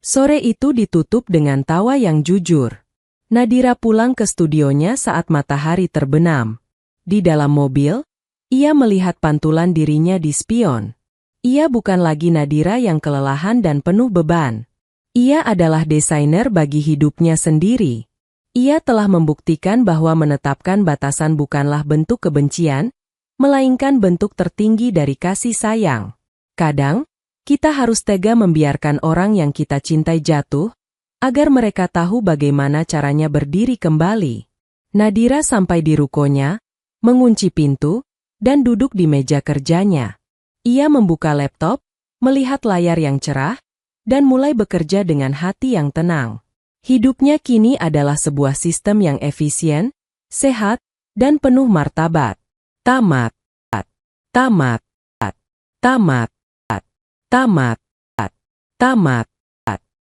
Sore itu ditutup dengan tawa yang jujur. Nadira pulang ke studionya saat matahari terbenam. Di dalam mobil, ia melihat pantulan dirinya di spion. Ia bukan lagi Nadira yang kelelahan dan penuh beban. Ia adalah desainer bagi hidupnya sendiri. Ia telah membuktikan bahwa menetapkan batasan bukanlah bentuk kebencian, melainkan bentuk tertinggi dari kasih sayang. Kadang, kita harus tega membiarkan orang yang kita cintai jatuh, agar mereka tahu bagaimana caranya berdiri kembali. Nadira sampai di rukonya, mengunci pintu, dan duduk di meja kerjanya. Ia membuka laptop, melihat layar yang cerah, dan mulai bekerja dengan hati yang tenang. Hidupnya kini adalah sebuah sistem yang efisien, sehat, dan penuh martabat. Tamat. Tamat. Tamat. Tamat. Tamat.